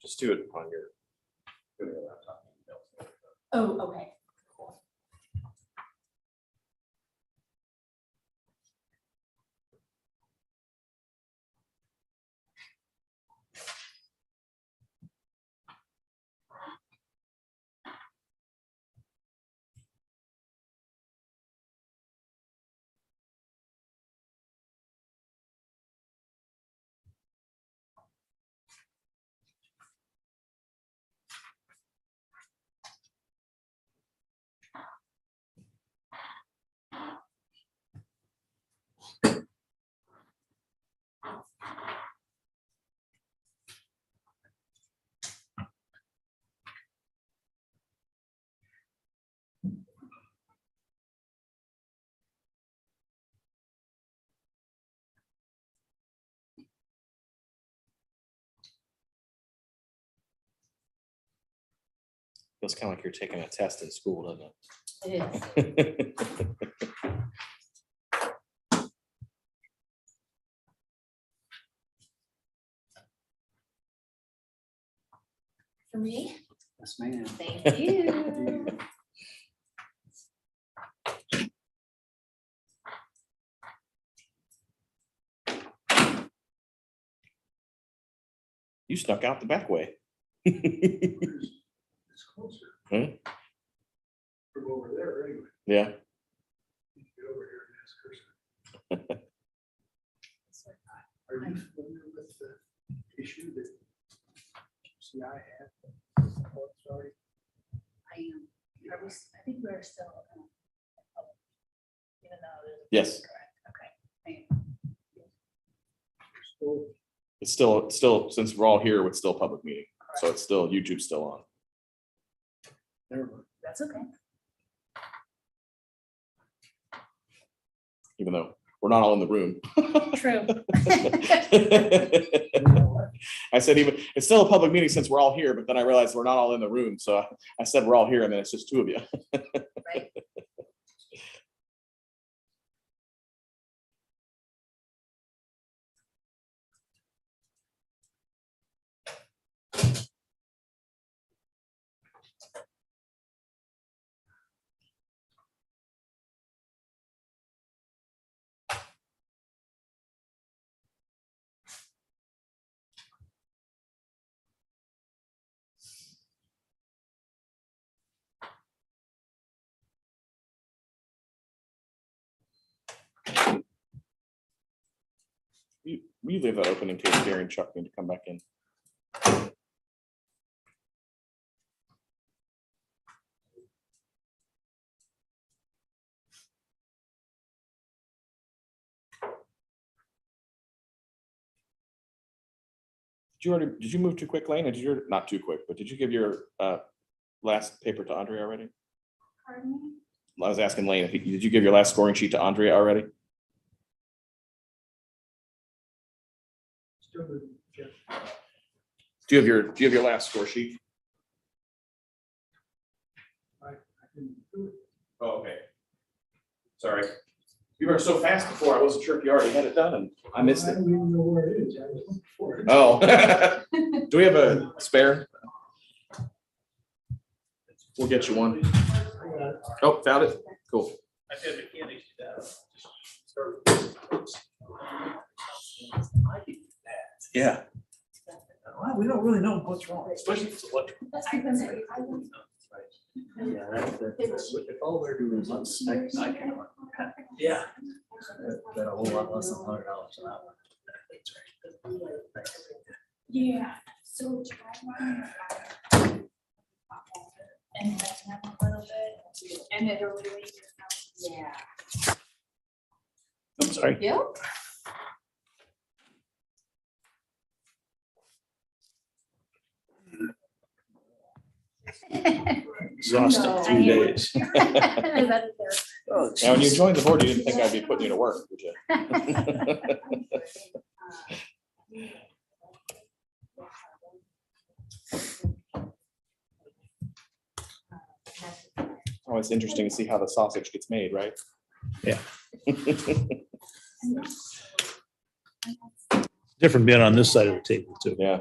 Just do it on your laptop. Oh, okay. Feels kind of like you're taking a test in school, doesn't It is. it? For me? Yes, ma'am. Thank you. You snuck out the back way. It's closer Hmm? from over there anyway. Yeah. You can get over here and ask her. Are you familiar with the issue that QCI had? Oh, sorry. I am. Are we, I think we're still. Even though it is. Yes. Correct, okay. So It's still, since we're all here, it's still a public meeting. So it's still, YouTube's still on. never mind. That's okay. Even though we're not all in the room. True. I said even, it's still a public meeting since we're all here, but then I realized we're not all in the room. So I said we're all here and then it's just two of you. Right. We leave that open in case Gary and Chuck need to come back in. Did you move too quick, Lane? Or did you, not too quick, but did you give your last paper to Andrea already? Pardon me? I was asking Lane, did you give your last scoring sheet to Andrea already? Still with Jeff. Do you have your last score sheet? I can do it. Oh, okay. Sorry. You were so fast before, I wasn't sure if you already had it done and I missed I it. don't even know where it is. I was looking for it. Oh. Do we have a spare? We'll get you one. I got it. Oh, found it? Cool. Yeah. Well, we don't really know what's wrong, especially if it's electrical. Yeah, that's, if all they're doing is unspec, I can. Yeah. Got a whole lot less than $100 an hour. Yeah, so. And that's not a little bit, and it'll really. Yeah. I'm sorry. Yep. Exhausting 2 days. Now, when you joined the board, you didn't think I'd be putting you to work, would you? Oh, it's interesting to see how the sausage gets made, right? Yeah. Different being on this side of the table too. Yeah.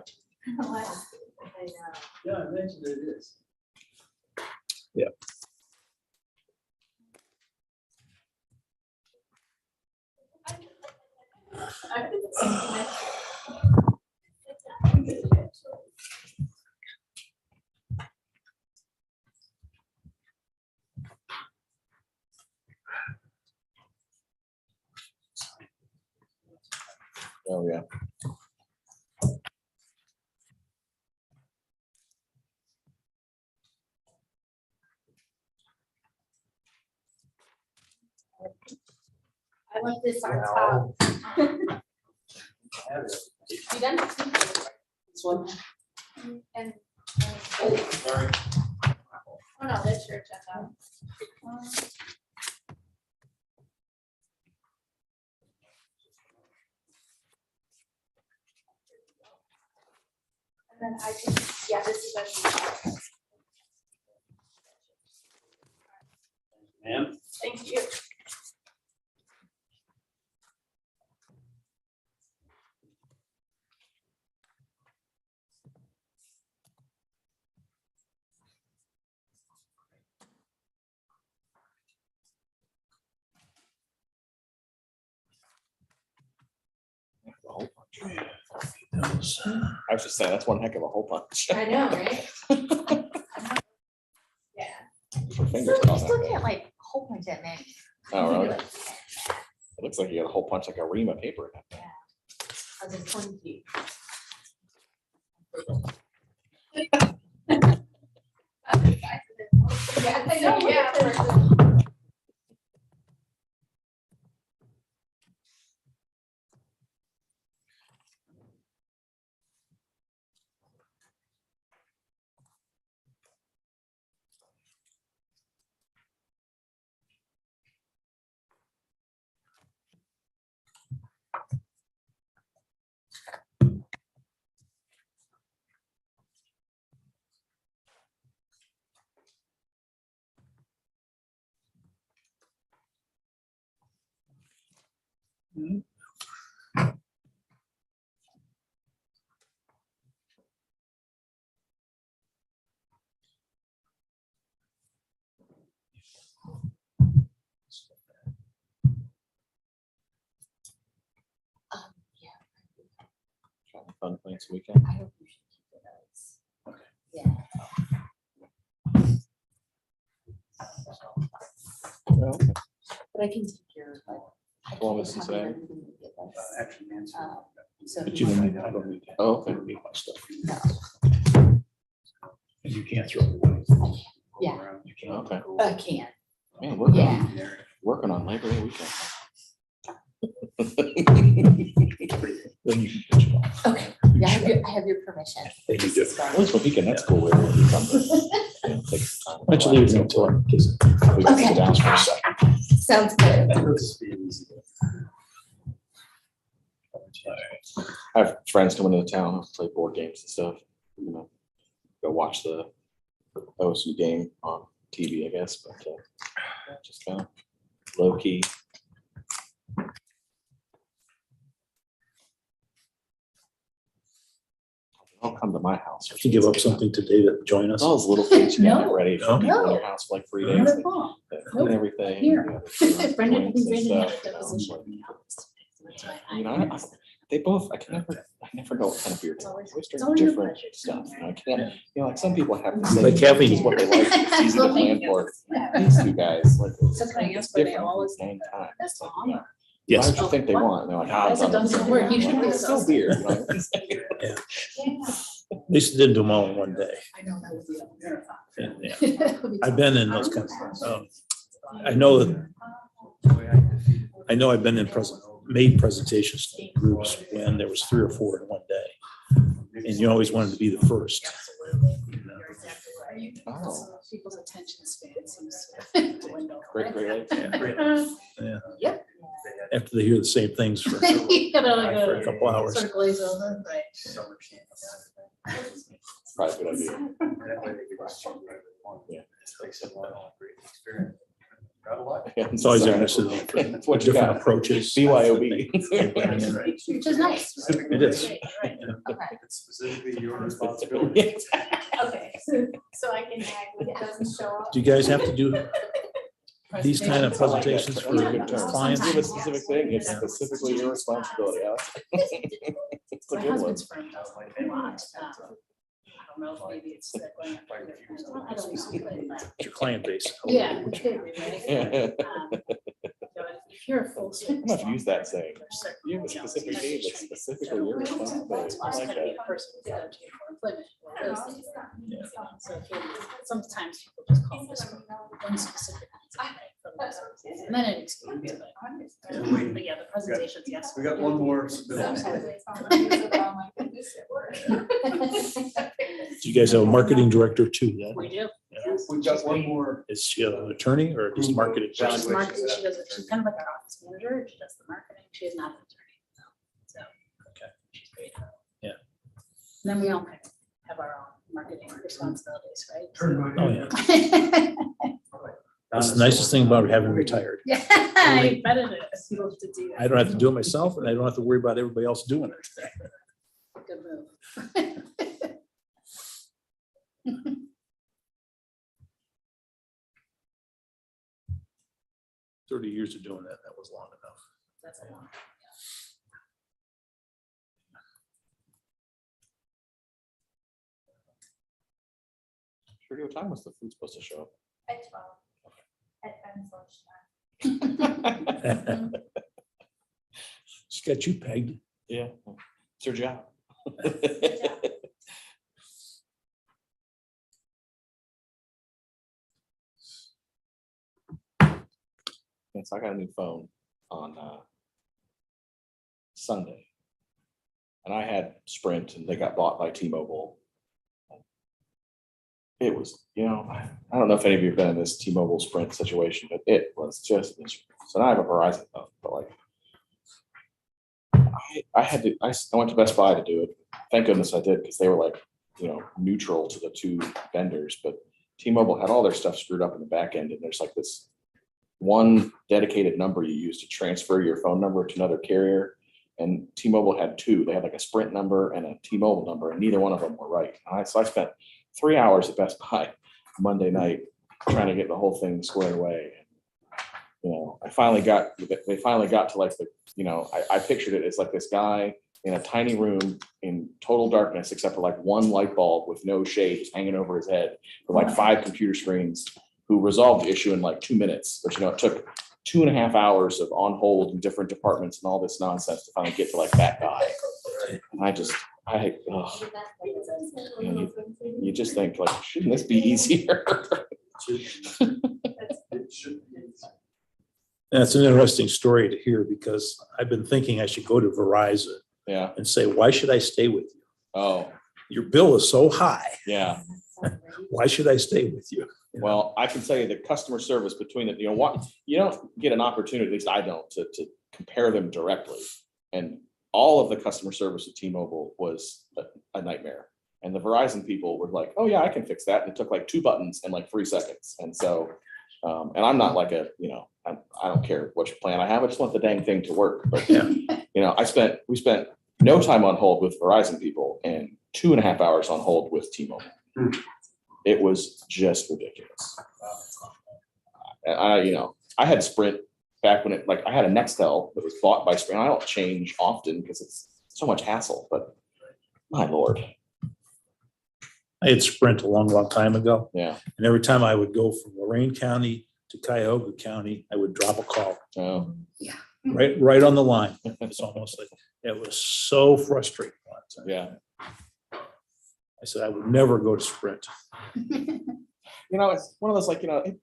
Yeah, I mentioned it is. Yeah. Oh, yeah. I want this on top. You done? This one. And. Sorry. Oh, no, that's your agenda. And then I can, yeah, this is. whole bunch. I was just saying, that's one heck of a hole punch. I know, right? Yeah. Your fingers You on still that can't thing. like hole punch that many. Oh, really? Like, It looks like you got a hole punch like a ream of paper. in that thing. I was just 20 feet. Yeah, I know, yeah. Yeah, Having Fun plans weekend. I hope you should keep it as. Yeah. Well, okay. But I can take your, like. I can Columbus copy Society. everything you give us. So But if you want- don't need, I don't need that. Oh, okay. I don't need my stuff. No. And you can't throw it away. Yeah, You can't. Okay. I can. Man, working Yeah. on, working on Labor Day weekend. Then you can pitch it off. Okay, yeah, I have your permission. They do. At least for weekend, that's cool. We're able to come to, you know, take some time. Why don't you leave it until I'm kissing? We can Okay. sit down for a second. Sounds good. I have friends coming to the town, who play board games and stuff, you know, go watch the OSU game on TV, I guess, but just kind of low key. Don't come to my house. To give up something today to join us. All those little things you gotta get No, ready for people in your no. house for like 3 Not days. at all. Clean Nope. everything. Here. you know, Brendan, drinks and Brendan had a stuff, you know, deposition. You know, they both, I never know what kind of beer. They like. Always drink always a different pleasure. stuff. You know, I can't, you know, like some people have the Like same, caffeine. is what they like. It's easy to Well, plan thank you. for. These two guys, like, it's So can I ask where they different always- every dang time. That's Like, all. you know, Yes. Why would you think they want? And they're like, ah, That's a it's dumb word. You should be it's still so- beer. You know? At least it didn't do them all in one day. I know that would be a marathon. And, yeah, I've been in those kinds of, I know that, I've been in made presentations to groups when there was 3 or 4 in one day. And you always wanted to be the first. Absolutely. You're exactly right. Oh. People's attention span seems to dwindle. Great, great. Yeah. Yep. After they hear the same things for You gotta like for a couple hours. sort of glaze over, right? Probably a good idea. Yeah, It's always interesting That's what you different got. approaches. BYOB. Which is nice. It is. Right. Okay. It's specifically your responsibility. Okay, so I can act when it doesn't show up. Do you guys have to do these kind of presentations for That's a good term. clients? Give a specific thing, it's specifically your responsibility. Alex. It's a My good one. husband's firm does like a lot. I don't know if maybe it's that going. I don't know. Your client base? Yeah. If you're a full. I'm gonna have to use that saying. You have a specific need, that's specifically your responsibility. I like that. Sometimes people just call this one specific. And then it explains it. But yeah, the presentations, yes. We got one more. Do you guys have a marketing director too? then? We do. We've got one more. Is she an attorney or just marketing? She's marketing, she does it, she's kind of like our office manager, she does the marketing, she is not an attorney. So. Okay. She's great. Yeah. And then we all kind of have our own marketing responsibilities, right? Oh, yeah. That's the nicest thing about having retired. Yeah, I bet it is. You don't have to do that. I don't have to do it myself and I don't have to worry about everybody else doing it. Good move. 30 years of doing that, that was long enough. That's a lot. Sure, what time was the food supposed to show up? At 12. At Ben's lunchtime. Just got you pegged. Yeah, it's your job. Yes, I got a new phone on Sunday. And I had Sprint and they got bought by T-Mobile. It was, I don't know if any of you have been in this T-Mobile Sprint situation, but it was just miserable. So now I have a Verizon phone, but like, I went to Best Buy to do it. Thank goodness I did, because they were like, neutral to the two vendors, but T-Mobile had all their stuff screwed up in the back end, and there's like this one dedicated number you use to transfer your phone number to another carrier. And T-Mobile had two. They had like a Sprint number and a T-Mobile number, and neither one of them were right. So I spent 3 hours at Best Buy Monday night trying to get the whole thing squared away. They finally got to like I pictured it as like this guy in a tiny room in total darkness, except for like one light bulb with no shade just hanging over his head, with like 5 computer screens, who resolved the issue in like 2 minutes. But it took 2.5 hours of on hold in different departments and all this nonsense to finally get to like that guy. And you just think like, shouldn't this be easier? That's an interesting story to hear, because I've been thinking I should go to Verizon and say, why should I stay with you? Oh, Your bill is so high. yeah. Why should I stay with you? Well, I can tell you the customer service between them, you don't get an opportunity, at least I don't, to compare them directly. And all of the customer service with T-Mobile was a nightmare. And the Verizon people were like, oh yeah, I can fix that. And it took like 2 buttons and like 3 seconds. And so, and I'm not like I don't care which plan I have. I just want the dang thing to work. But we spent no time on hold with Verizon people and 2.5 hours on hold with T-Mobile. It was just ridiculous. I had Sprint back when I had a Nextel that was bought by Sprint. I don't change often because it's so much hassle, but my Lord. I had Sprint a long time ago. Yeah. And every time I would go from Lorraine County to Cuyahoga County, I would drop a call. Oh. Right on the line. It's almost like, it was so frustrating. Yeah. I said, I would never go to Sprint. It's one of those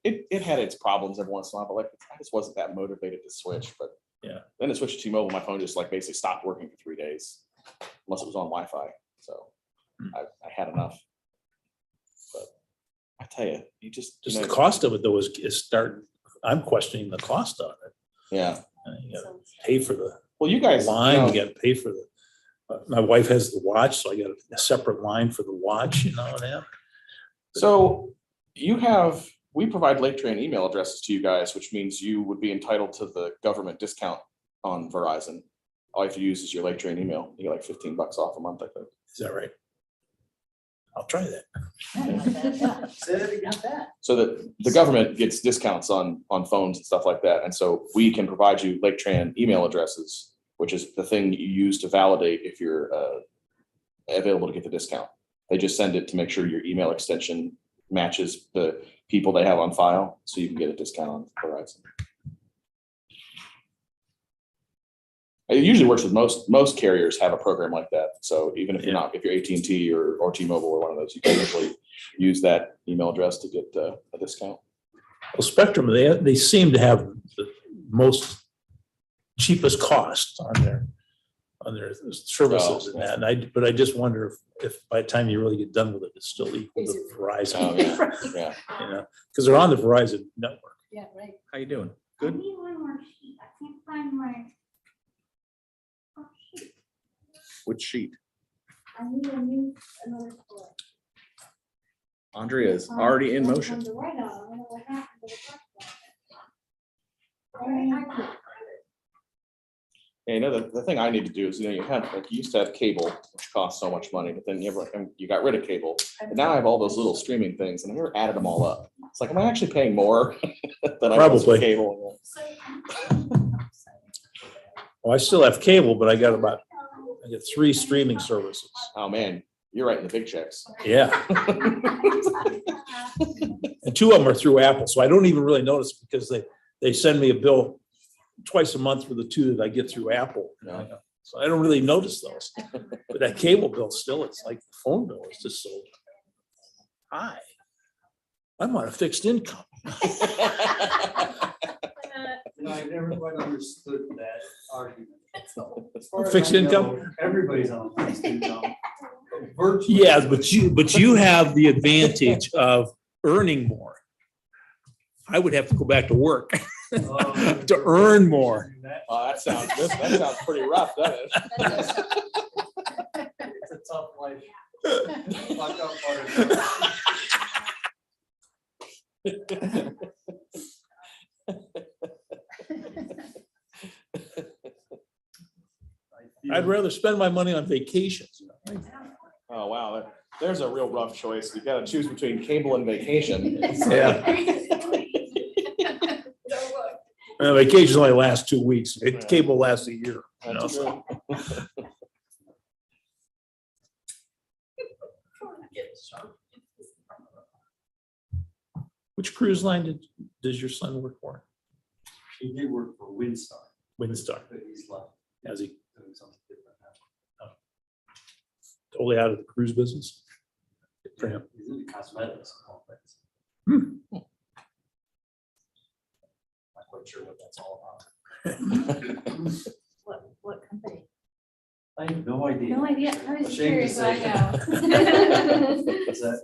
it had its problems every once in a while, but I just wasn't that motivated to switch. But yeah, then to switch to T-Mobile, my phone just basically stopped working for 3 days, unless it was on Wi-Fi. So I had enough. But I tell you, the cost of it though is I'm questioning the cost of it. Yeah, you gotta pay for the you guys line. You got to pay for the. My wife has the watch, so I got a separate line for the watch. So we provide Laketran email addresses to you guys, which means you would be entitled to the government discount on Verizon. All you have to use is your Laketran email. You get like $15 off a month, I think. Is that right? I'll try that. So that the government gets discounts on phones and stuff like that. And so we can provide you Laketran email addresses, which is the thing you use to validate if you're available to get the discount. They just send it to make sure your email extension matches the people they have on file, so you can get a discount on Verizon. It usually works with most carriers have a program like that. So even if you're not, if you're AT&T or T-Mobile or one of those, you can usually use that email address to get a discount. Well, Spectrum, they seem to have the most cheapest cost on their services and that. But I just wonder if by the time you really get done with it, it's still equal to Verizon. Oh, yeah. Because they're on the Verizon network. Yeah, right. How you doing? I need one more sheet. I can't find my. Which sheet? I need another color. Andrea is already in motion. Right on. I don't know what happened to the first one. Yeah, the thing I need to do is, you used to have cable, which costs so much money, but then you got rid of cable. And now I have all those little streaming things, and I've never added them all up. It's like, am I actually paying more than I was for cable? Well, I still have cable, but I got 3 streaming services. Oh man, you're writing the big checks. Yeah. And two of them are through Apple, so I don't even really notice because they send me a bill twice a month for the two that I get through Apple. So I don't really notice those. But that cable bill still, it's like the phone bill is just so high. I'm on a fixed income. I never quite understood that argument. Fixed income? Everybody's on fixed income. Virtually. Yeah, but you have the advantage of earning more. I would have to go back to work to earn more. Oh, that sounds pretty rough, doesn't it? It's a tough life. Fuck up part of I'd rather spend my money on vacations. Oh, wow. There's a real rough choice. You gotta choose between cable and vacation. Yeah. Vacations only last 2 weeks. Cable lasts a year. You know, That's so. true. Which cruise line does your son work for? He did work for Windstar, Windstar. but he's left. Has he Doing something different now. totally out of the cruise business? Good for him. He's in cosmetics. and all that. Hmm. Not quite sure what that's all about. What company? I have no idea. No idea. I was Ashamed to curious, I say. know.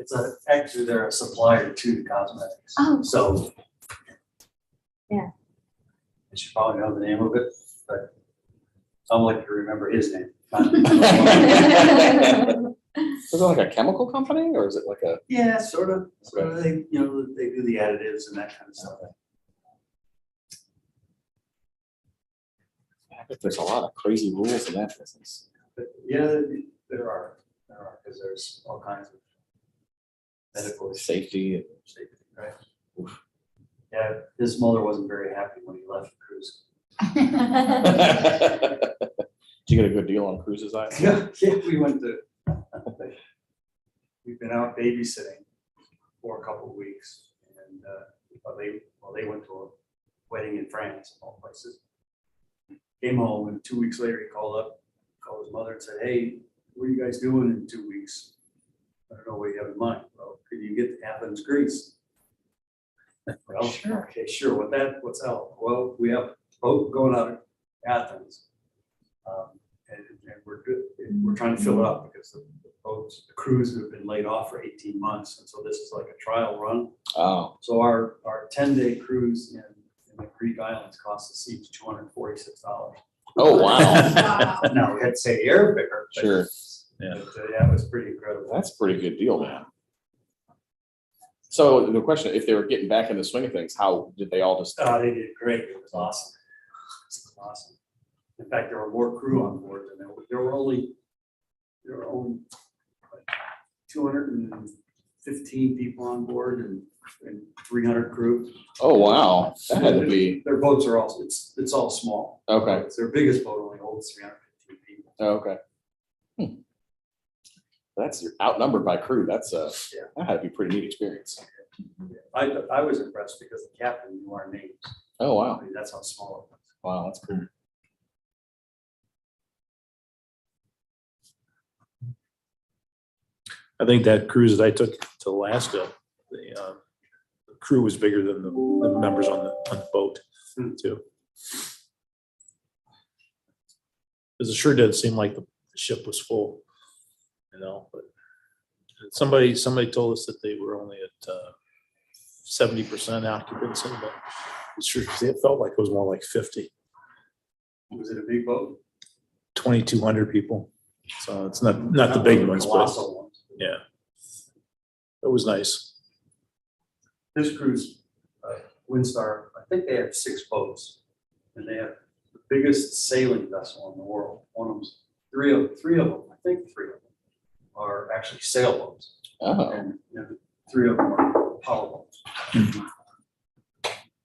Actually, they're a supplier to the cosmetics. Oh. So. Yeah. I should probably know the name of it, but I'd like to remember his name. Is it like a chemical company or is it like a? Yeah, sort of. They, they do the additives and that kind of stuff. There's a lot of crazy rules in that business. But yeah, there are, because there's all kinds of medical Safety. safety, right? Yeah, his mother wasn't very happy when he left the cruise. Did you get a good deal on cruises? Yeah, we went to, we've been out babysitting for a couple of weeks, and they went to a wedding in France, of all places. Came home, and 2 weeks later, he called his mother and said, "Hey, what are you guys doing in 2 weeks? I don't know what you have in mind." "Well, could you get to Athens, Greece?" "Well, sure. Okay, sure. What's that? "Well, we have a boat going out of Athens. And we're trying to fill it up because the crews have been laid off for 18 months. And so this is like a trial run. Oh. So our 10-day cruise in the Greek islands cost us each $246. Oh, wow. Now, we had to say airfare. but- Sure. Yeah. But, yeah, it was pretty incredible. That's a pretty good deal, man. So the question, if they were getting back in the swing of things, how did they all just? They did great. It was awesome. It was awesome. In fact, there were more crew on board than there were only like 215 people on board and 300 crew. Oh, wow. That had to be, Their boats are all, it's all small. okay. It's their biggest boat only holds 315 people. Oh, okay. That's, you're outnumbered by crew. That's that had to be a pretty neat experience. I was impressed because the captain knew our names. Oh, wow. I mean, that's how small it was. Wow, that's cool. I think that cruise that I took to Alaska, the crew was bigger than the members on the boat too. Because it sure did seem like the ship was full, but somebody told us that they were only at 70% occupancy, but it felt like it was more like 50. Was it a big boat? 2,200 people. So it's not the big ones, but Colossal ones. yeah, it was nice. This cruise, Windstar, I think they have 6 boats, and they have the biggest sailing vessel in the world. One of them's three of them, I think 3 of them are actually sailboats, Oh, and 3 of them are power boats.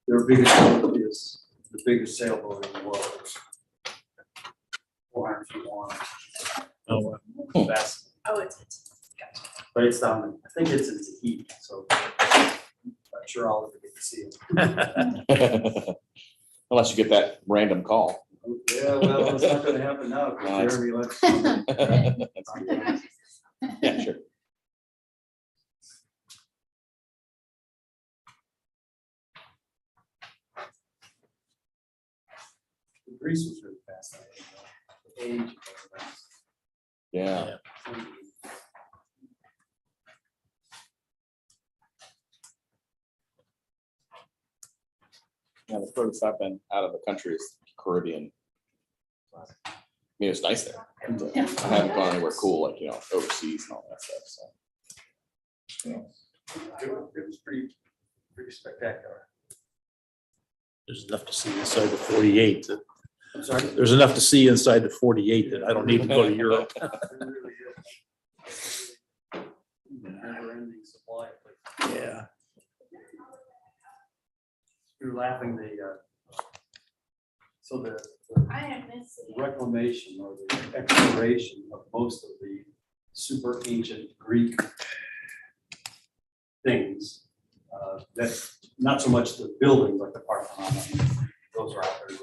Their biggest boat is the biggest sailboat in the world. 400 feet long. Oh, Fast. Oh, it's, gotcha. But it's down, I think it's in Tahiti, so sure I'll ever get to see him. Unless you get that random call. Yeah, well, it's not gonna happen now. 'Cause Jeremy lets somebody- Yeah, sure. Greece was really fast. The age of everything. Yeah. Yeah, the furthest I've been out of the country is Caribbean. I mean, it's nice there. But, I haven't gone anywhere cool, like, overseas and all that stuff, so. It was pretty spectacular. There's enough to see inside the 48. I'm sorry. There's enough to see inside the 48 that I don't need to go to Europe. It really is. Never-ending supply. of places. Yeah. We were laughing, so the I am missing. reclamation or the exploration of most of the super ancient Greek things. That not so much the buildings like the Parthenon, those are out there,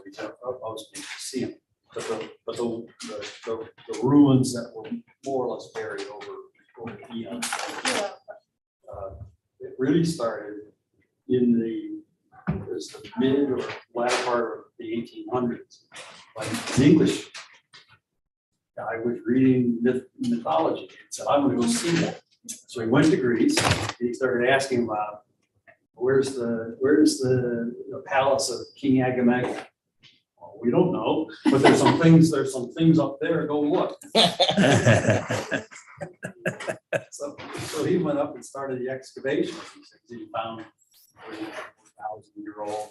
most people see them. But the ruins that were more or less buried over eons. It really started in the mid or latter part of the 1800s. Like the English guy was reading mythology and said, I'm gonna go see that. So he went to Greece, and he started asking about where's the palace of King Agamemnon? Well, we don't know, but there's some things up there, go look. So he went up and started the excavation. He found 1,000-year-old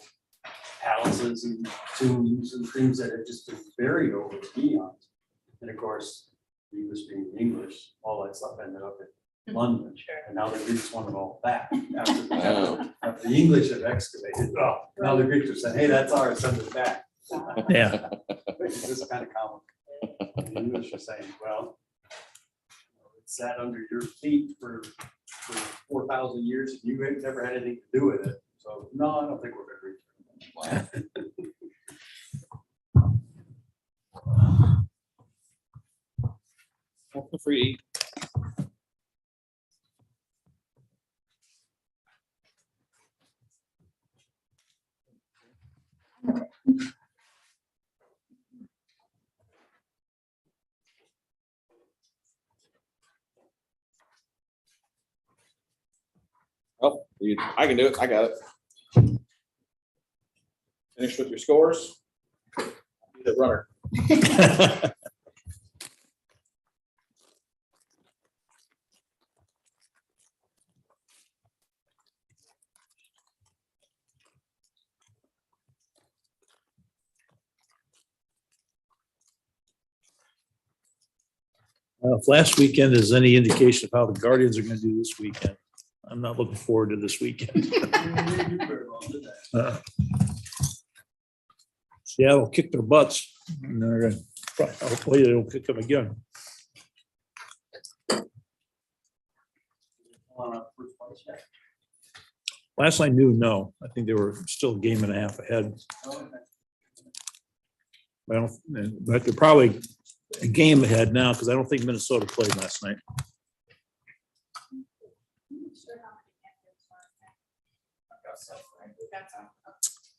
palaces and tombs and things that had just been buried over the eons. And of course, English being English, all that stuff ended up in London. And now the Greeks want it all back. After the English have excavated, now the Greeks are saying, hey, that's ours, send it back. Yeah. It's just kind of comical. The English are saying, well, it sat under your feet for 4,000 years, and you ain't never had anything to do with it. So, no, I don't think we're gonna reach it. Feel free. Oh, I can do it. I got it. Finished with your scores? Be the runner. If last weekend is any indication of how the Guardians are going to do this weekend, I'm not looking forward to this weekend. Seattle kicked their butts. And they're gonna hopefully they'll kick them again. Last I knew, no. I think they were still a game and a half ahead. Well, but they're probably a game ahead now because I don't think Minnesota played last night.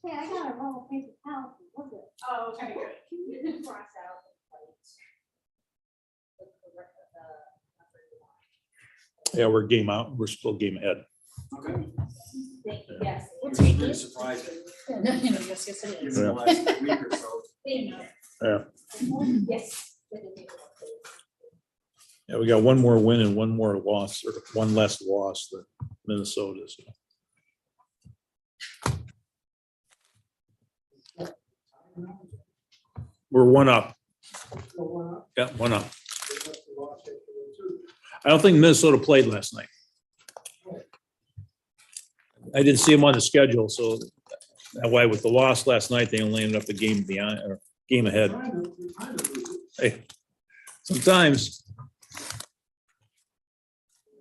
Hey, I got a roll of paper towels. Look at it. Oh, okay, good. Can you cross out the plates? Yeah, we're game out. We're still game ahead. Okay. Thank you, yes. We'll It's take pretty it. surprising. Yes, yes, it Given is. the last week or so. Yeah. Yes. Yeah, we got one more win and one more loss, or one less loss than Minnesota. So. We're one up. Yeah, one up. I don't think Minnesota played last night. I didn't see them on the schedule, so that why with the loss last night, they only ended up a game beyond or game ahead. Hey, sometimes.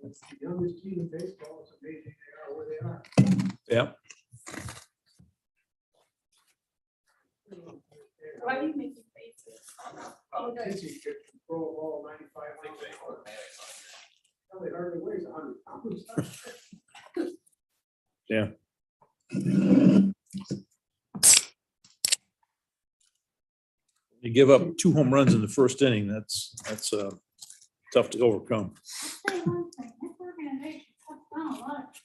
It's the youngest team in baseball. It's amazing they are where they are. Yep. Why do you make your faces? Yeah. You give up 2 home runs in the first inning, that's tough to overcome. I'll say one thing, this organization cuts down a lot.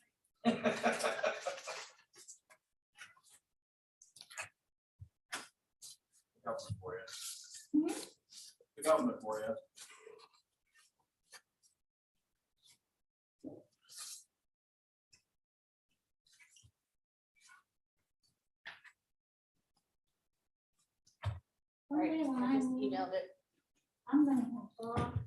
The government for you. One day when I just move, emailed it. I'm gonna have dog.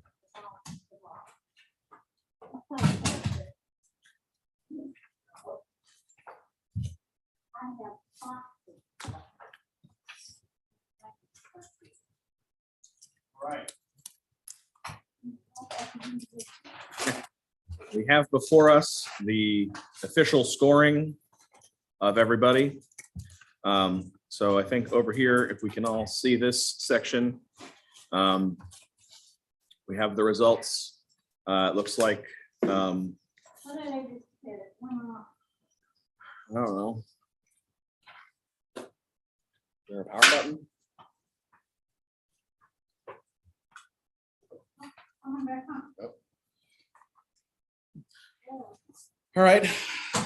I have foxes. Right. We have before us the official scoring of everybody. So I think over here, if we can all see this section, we have the results. It looks like, I What did I just get? It went off. don't know. Is there a power button? Coming back on. All right,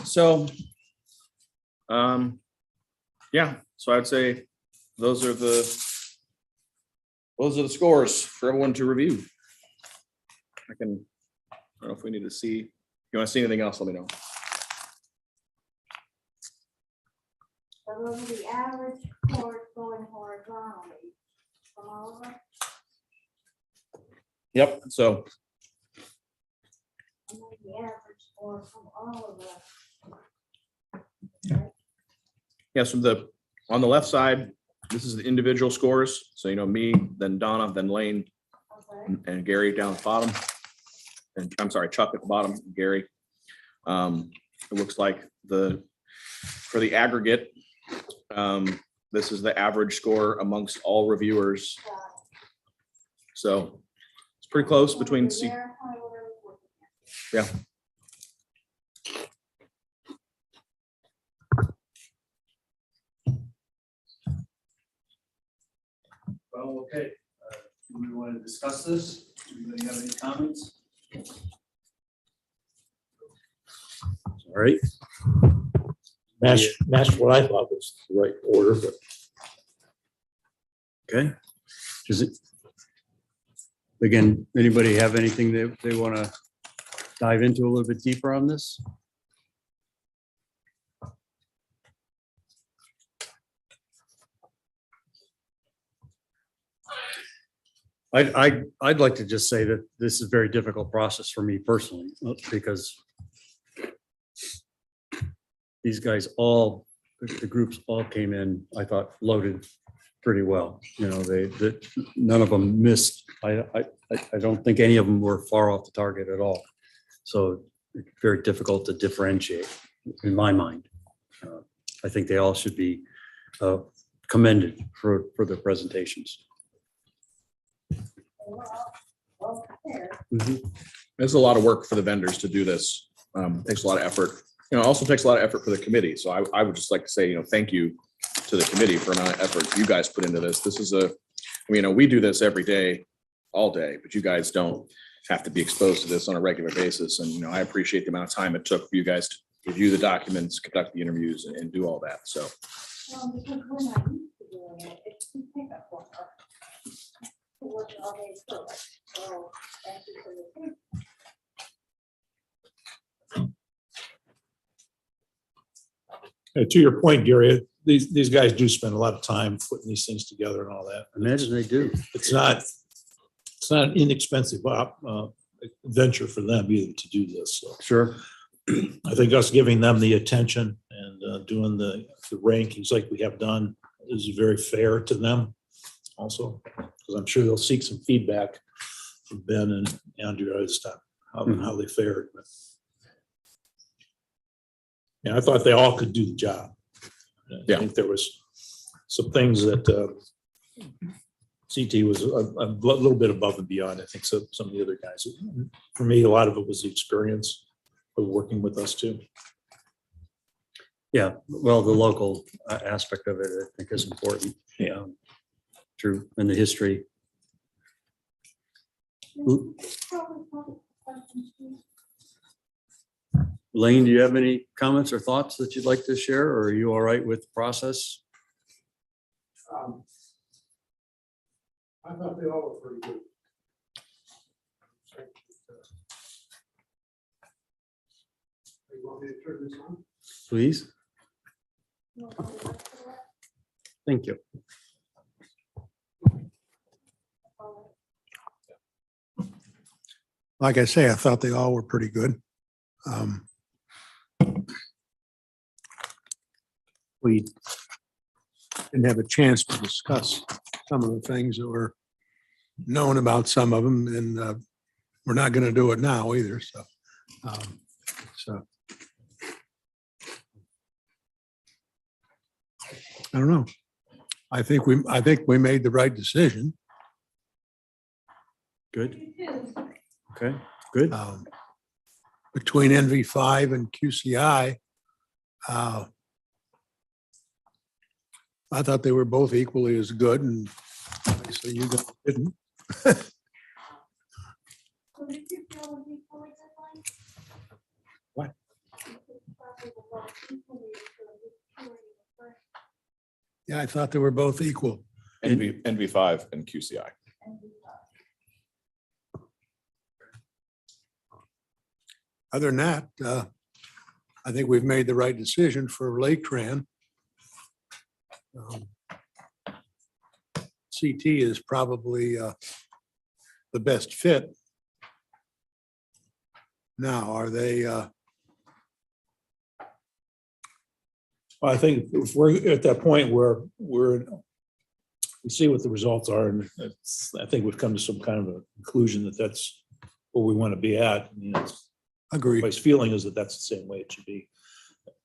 so, yeah, so I'd say those are the scores for everyone to review. I don't know if we need to see, if you want to see anything else, let me know. So those are the average scores going horizontally from all of us. Yep, so, And then the average score from all of us. yes, on the left side, this is the individual scores. So, me, then Donna, then Lane, Okay. and Gary down at the bottom. And I'm sorry, Chuck at the bottom, Gary. It looks like for the aggregate, this is the average score amongst all reviewers. So it's pretty close between C. Yeah. Well, okay. Do we want to discuss this? Anybody have any comments? All right. Matched what I thought was the right order, but. Okay. Does it? Again, anybody have anything that they want to dive into a little bit deeper on this? I'd like to just say that this is a very difficult process for me personally, because these guys the groups all came in, I thought, loaded pretty well. None of them missed. I don't think any of them were far off the target at all. So it's very difficult to differentiate in my mind. I think they all should be commended for their presentations. It's a lot of work for the vendors to do this. Takes a lot of effort. It also takes a lot of effort for the committee. So I would just like to say, thank you to the committee for the amount of effort you guys put into this. This is we do this every day, all day, but you guys don't have to be exposed to this on a regular basis. And, I appreciate the amount of time it took for you guys to review the documents, conduct the interviews, and do all that. So. Well, because we're not used to doing it, it's too pickup for us. To work all day through it. So thank you for your. To your point, Gary, these guys do spend a lot of time putting these things together and all that. Imagine they do. It's not an inexpensive venture for them either to do this. So Sure. I think us giving them the attention and doing the rankings like we have done is very fair to them also, because I'm sure they'll seek some feedback from Ben and Andrea as to how they fared. And I thought they all could do the job. I Yeah. think there was some things that CT was a little bit above and beyond. I think some of the other guys. For me, a lot of it was the experience of working with us too. Yeah, well, the local aspect of it, I think is important. Yeah. True, and the history. Lane, do you have any comments or thoughts that you'd like to share, or are you all right with the process? I thought they all were pretty good. You want me to turn this on? Please. Thank you. Like I say, I thought they all were pretty good. We didn't have a chance to discuss some of the things that were known about some of them, and we're not going to do it now either, so. I don't know. I think we made the right decision. Good. Okay, good. Between NV5 and QCI, I thought they were both equally as good, and obviously you guys didn't. What? Yeah, I thought they were both equal. NV5 and QCI. Other than that, I think we've made the right decision for Laketran. CT is probably the best fit. Now, are they, Well, I think if we're at that point where we see what the results are, and I think we've come to some kind of a conclusion that that's where we want to be at. agree? Everybody's feeling is that that's the same way it should be.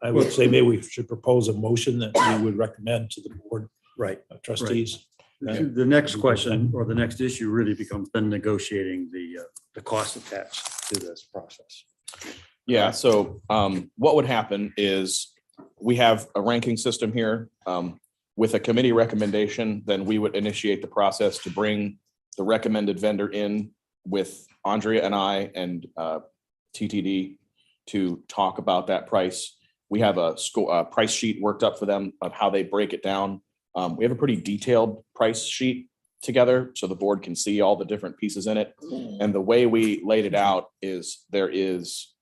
I would say maybe we should propose a motion that we would recommend to the board Right. of trustees. The next question or the next issue really becomes then negotiating the cost attached to this process. Yeah, so what would happen is we have a ranking system here. With a committee recommendation, then we would initiate the process to bring the recommended vendor in with Andrea and I and TTD to talk about that price. We have a price sheet worked up for them of how they break it down. We have a pretty detailed price sheet together so the board can see all the different pieces in it. And the way we laid it out is there is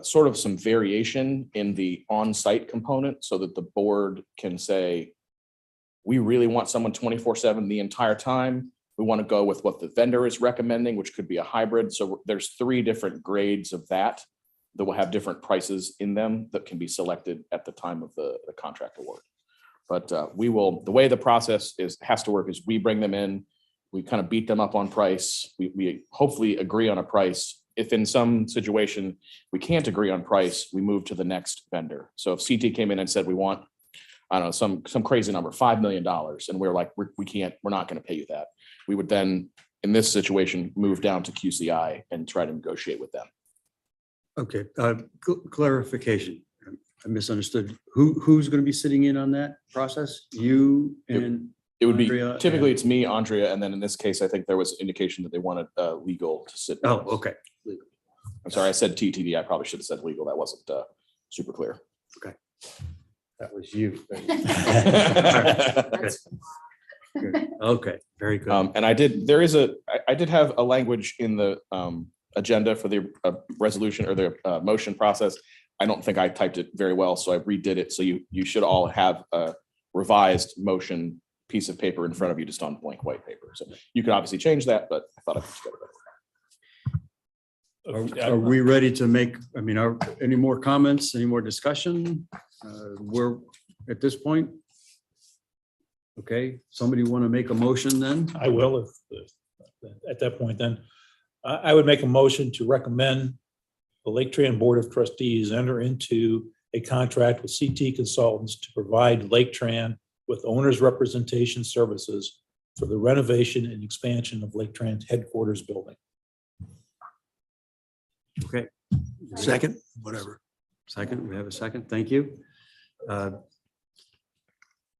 sort of some variation in the on-site component so that the board can say, we really want someone 24/7 the entire time. We want to go with what the vendor is recommending, which could be a hybrid. So there's 3 different grades of that will have different prices in them that can be selected at the time of the contract award. But we will, the way the process has to work is we bring them in, we kind of beat them up on price. We hopefully agree on a price. If in some situation we can't agree on price, we move to the next vendor. So if CT came in and said, we want, I don't know, some crazy number, $5 million, and we're like, we're not going to pay you that. We would then, in this situation, move down to QCI and try to negotiate with them. Okay, clarification. I misunderstood. Who's going to be sitting in on that process? You and It would be, Andrea typically and- it's me, Andrea, and then in this case, I think there was indication that they wanted legal to sit. Oh, okay. I'm sorry, I said TTD. I probably should have said legal. That wasn't super clear. That was you. Good. Okay, very good. And I did have a language in the agenda for the resolution or the motion process. I don't think I typed it very well, so I redid it. So you should all have a revised motion piece of paper in front of you, just on blank white paper. So you can obviously change that, but I thought I put together better. Are we ready to make, are any more comments, any more discussion? We're at this point. Okay, somebody want to make a motion then? I will at that point then. I would make a motion to recommend the Laketran Board of Trustees enter into a contract with CT Consultants to provide Laketran with owner's representation services for the renovation and expansion of Laketran's headquarters building. Okay. Second, whatever. Second, we have a second. Thank you.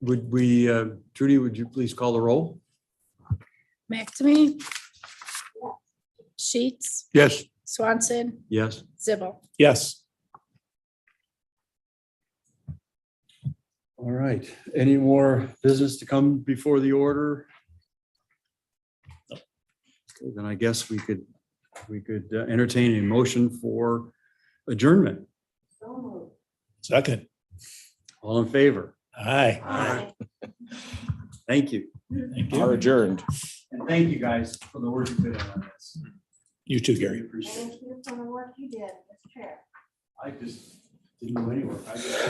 Would we, Trudy, would you please call the roll? McNamee. Sheets, Yes. Swanson, Yes. Zibble. Yes. All right. Any more business to come before the order? Okay, then I guess we could entertain a motion for adjournment. Second. All in favor? Aye. Thank you. Thank Are you. adjourned. And thank you guys for the work you put in on this. You too, Gary. Appreciate it. Thank you for the work you did, Mr. Chair. I just didn't know any work. I just